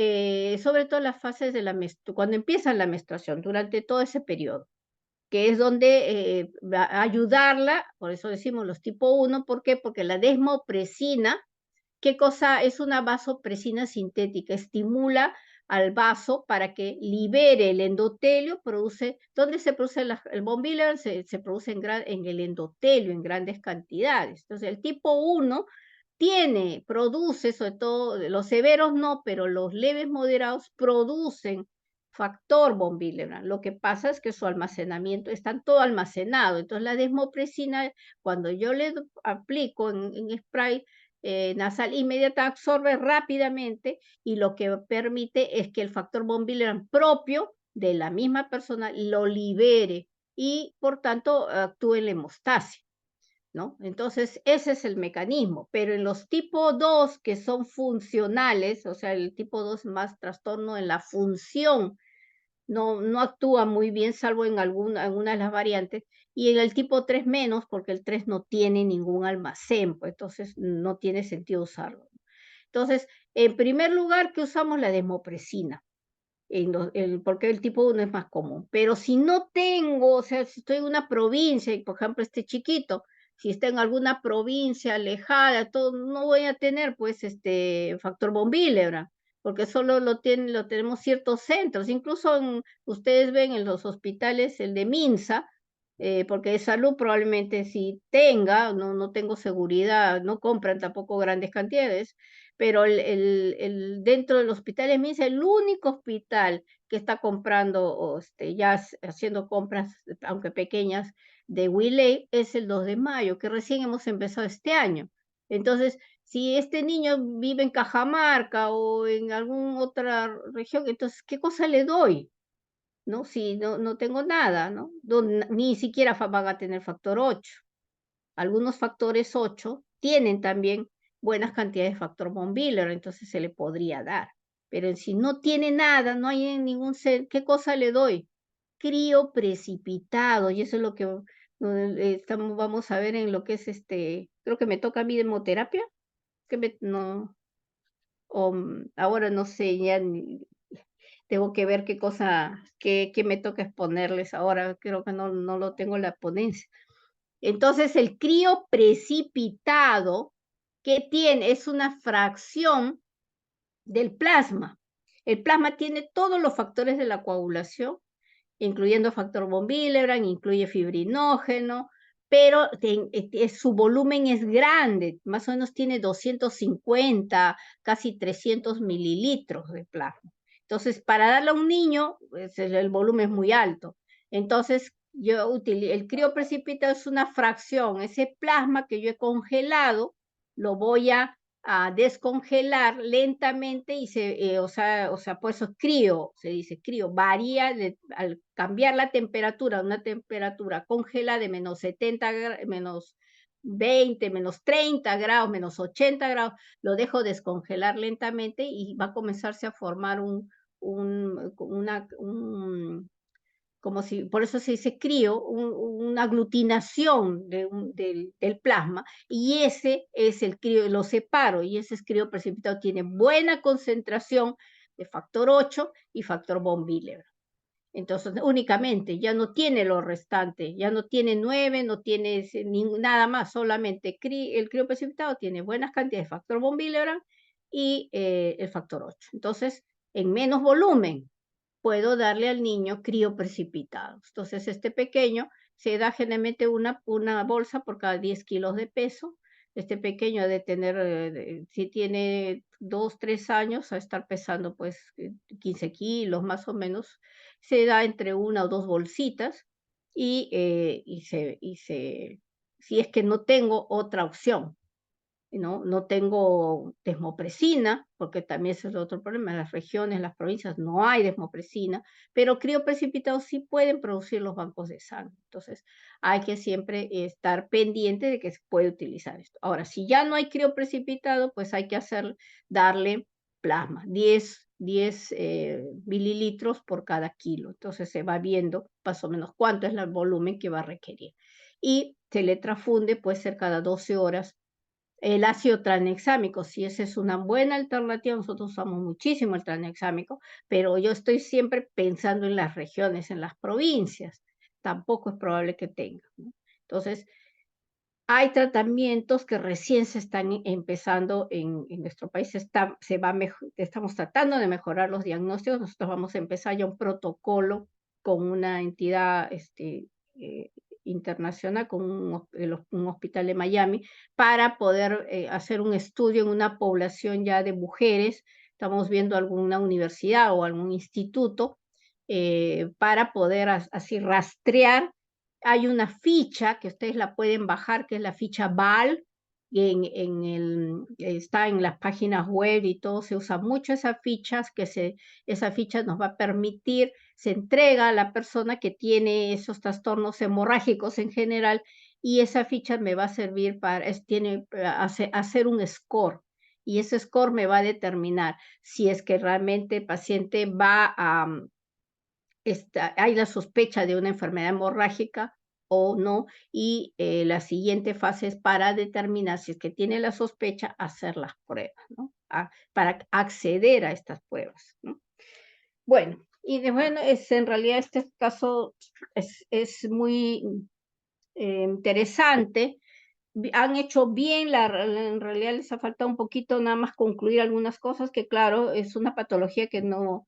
sobre todo las fases de cuando empiezan la menstruación, durante todo ese periodo, que es donde va a ayudarla, por eso decimos los tipo 1, ¿por qué? Porque la desmopresina, ¿qué cosa? Es una vasopresina sintética, estimula al vaso para que libere el endotelio, ¿dónde se produce el von Willebrand? Se produce en el endotelio en grandes cantidades. Entonces el tipo 1 produce, sobre todo, los severos no, pero los leves moderados producen factor von Willebrand. Lo que pasa es que su almacenamiento está todo almacenado. Entonces la desmopresina, cuando yo le aplico en spray, nasal inmediata, absorbe rápidamente y lo que permite es que el factor von Willebrand propio de la misma persona lo libere y por tanto actúe en la hemostasia, ¿no? Entonces ese es el mecanismo, pero en los tipo 2 que son funcionales, o sea, el tipo 2 más trastorno en la función, no actúa muy bien, salvo en algunas de las variantes, y en el tipo 3 menos, porque el 3 no tiene ningún almacén, pues entonces no tiene sentido usarlo. Entonces, en primer lugar, que usamos la desmopresina, porque el tipo 1 es más común. Pero si no tengo, o sea, si estoy en una provincia, y por ejemplo este chiquito, si está en alguna provincia alejada, no voy a tener pues factor von Willebrand, porque solo lo tenemos ciertos centros, incluso ustedes ven en los hospitales el de Minsa, porque de salud probablemente sí tenga, no tengo seguridad, no compran tampoco grandes cantidades, pero dentro del hospital de Minsa, el único hospital que está comprando o ya haciendo compras, aunque pequeñas, de Wiley es el 2 de mayo, que recién hemos empezado este año. Entonces, si este niño vive en Cajamarca o en alguna otra región, entonces, ¿qué cosa le doy? ¿No? Si no tengo nada, ¿no? Ni siquiera van a tener factor 8. Algunos factores 8 tienen también buenas cantidades de factor von Willebrand, entonces se le podría dar. Pero si no tiene nada, no hay en ningún ¿qué cosa le doy? Crío precipitado, y eso es lo que vamos a ver en lo que es creo que me toca a mí de hemoterapia, ahora no sé, ya tengo que ver qué cosa, qué me toca exponerles ahora, creo que no lo tengo en la ponencia. Entonces, el crío precipitado, ¿qué tiene? Es una fracción del plasma. El plasma tiene todos los factores de la coagulación, incluyendo factor von Willebrand, incluye fibrinógeno, pero su volumen es grande, más o menos tiene 250, casi 300 mililitros de plasma. Entonces, para darle a un niño, pues, el volumen es muy alto. Entonces, el crioprecipitado es una fracción, ese plasma que yo he congelado, lo voy a descongelar lentamente y o sea, por eso crío, se dice crío, varía al cambiar la temperatura, una temperatura congela de menos 70, menos 20, menos 30 grados, menos 80 grados, lo dejo descongelar lentamente y va a comenzarse a formar como si, por eso se dice crío, una aglutinación del plasma, y ese es el crío, lo separo, y ese es crío precipitado, tiene buena concentración de factor 8 y factor von Willebrand. Entonces, únicamente, ya no tiene lo restante, ya no tiene 9, no tiene nada más, solamente el crío precipitado tiene buenas cantidades de factor von Willebrand y el factor 8. Entonces, en menos volumen, puedo darle al niño crioprecipitados. Entonces, este pequeño se da generalmente una bolsa por cada 10 kilos de peso. Este pequeño ha de tener, si tiene 2, 3 años, a estar pesando pues 15 kilos más o menos. Se da entre 1 o 2 bolsitas y si es que no tengo otra opción. No tengo desmopresina, porque también ese es otro problema, en las regiones, en las provincias no hay desmopresina, pero crioprecipitados sí pueden producir los bancos de sangre. Entonces hay que siempre estar pendiente de que se puede utilizar esto. Ahora, si ya no hay crioprecipitado, pues hay que darle plasma, 10 mililitros por cada kilo. Entonces se va viendo más o menos cuánto es el volumen que va a requerir. Y se le transfunde, puede ser cada 12 horas, el ácido tranexámico. Si esa es una buena alternativa, nosotros usamos muchísimo el tranexámico, pero yo estoy siempre pensando en las regiones, en las provincias. Tampoco es probable que tengan, ¿no? Entonces, hay tratamientos que recién se están empezando en nuestro país. Estamos tratando de mejorar los diagnósticos. Nosotros vamos a empezar ya un protocolo con una entidad eh, internacional, con un hospital de Miami, para poder hacer un estudio en una población ya de mujeres. Estamos viendo alguna universidad o algún instituto para poder así rastrear. Hay una ficha que ustedes la pueden bajar, que es la ficha BAL, y está en las páginas web y todo, se usa mucho esa ficha, esa ficha nos va a permitir, se entrega a la persona que tiene esos trastornos hemorrágicos en general, y esa ficha me va a servir para hacer un score, y ese score me va a determinar si es que realmente el paciente hay la sospecha de una enfermedad hemorrágica o no, y la siguiente fase es para determinar si es que tiene la sospecha, hacer las pruebas, ¿no? Para acceder a estas pruebas, ¿no? Bueno, bueno, en realidad este caso es muy interesante. Han hecho bien, en realidad les ha faltado un poquito nada más concluir algunas cosas, que claro, es una patología que no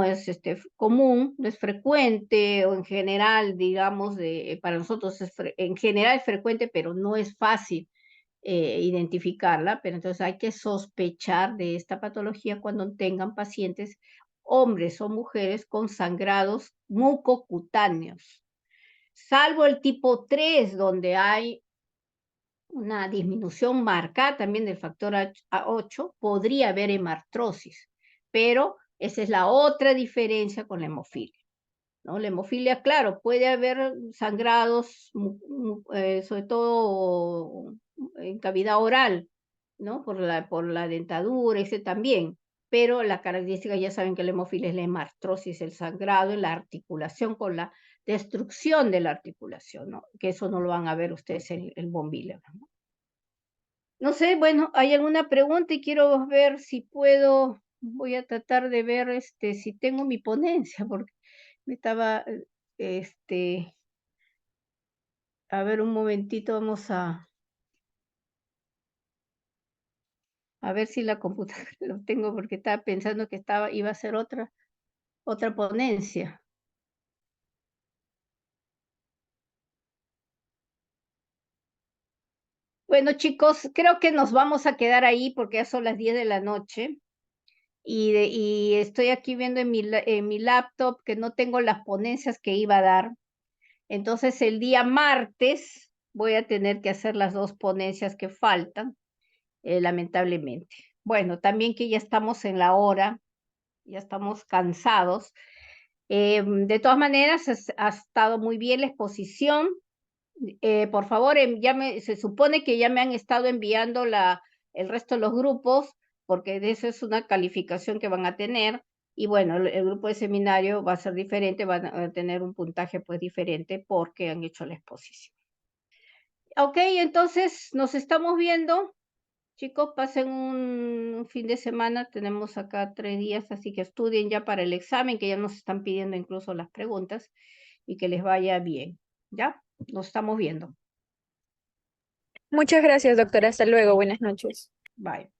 es común, no es frecuente, o en general, digamos, para nosotros en general es frecuente, pero no es fácil identificarla. Pero entonces hay que sospechar de esta patología cuando tengan pacientes, hombres o mujeres, con sangrados mucocutáneos. Salvo el tipo 3, donde hay una disminución marcada también del factor 8, podría haber hemartrosis, pero esa es la otra diferencia con la hemofilia, ¿no? La hemofilia, claro, puede haber sangrados, sobre todo en cavidad oral, ¿no? Por la dentadura, ese también, pero la característica, ya saben que la hemofilia es la hemartrosis, el sangrado en la articulación, con la destrucción de la articulación, ¿no? Que eso no lo van a ver ustedes en el von Willebrand, ¿no? No sé, bueno, ¿hay alguna pregunta? Y quiero ver si puedo, voy a tratar de ver si tengo mi ponencia, porque me estaba, a ver un momentito, vamos a ver si la computadora lo tengo, porque estaba pensando que iba a ser otra ponencia. Bueno, chicos, creo que nos vamos a quedar ahí porque ya son las 10 de la noche. Y estoy aquí viendo en mi laptop que no tengo las ponencias que iba a dar. Entonces, el día martes voy a tener que hacer las 2 ponencias que faltan, lamentablemente. Bueno, también que ya estamos en la hora, ya estamos cansados. De todas maneras, ha estado muy bien la exposición. Por favor, se supone que ya me han estado enviando el resto de los grupos, porque de eso es una calificación que van a tener. Y bueno, el grupo de seminario va a ser diferente, van a tener un puntaje pues diferente porque han hecho la exposición. Ok, entonces nos estamos viendo. Chicos, pasen un fin de semana, tenemos acá 3 días, así que estudien ya para el examen, que ya nos están pidiendo incluso las preguntas, y que les vaya bien. ¿Ya? Nos estamos viendo. Muchas gracias, doctora. Hasta luego. Buenas noches. Bye.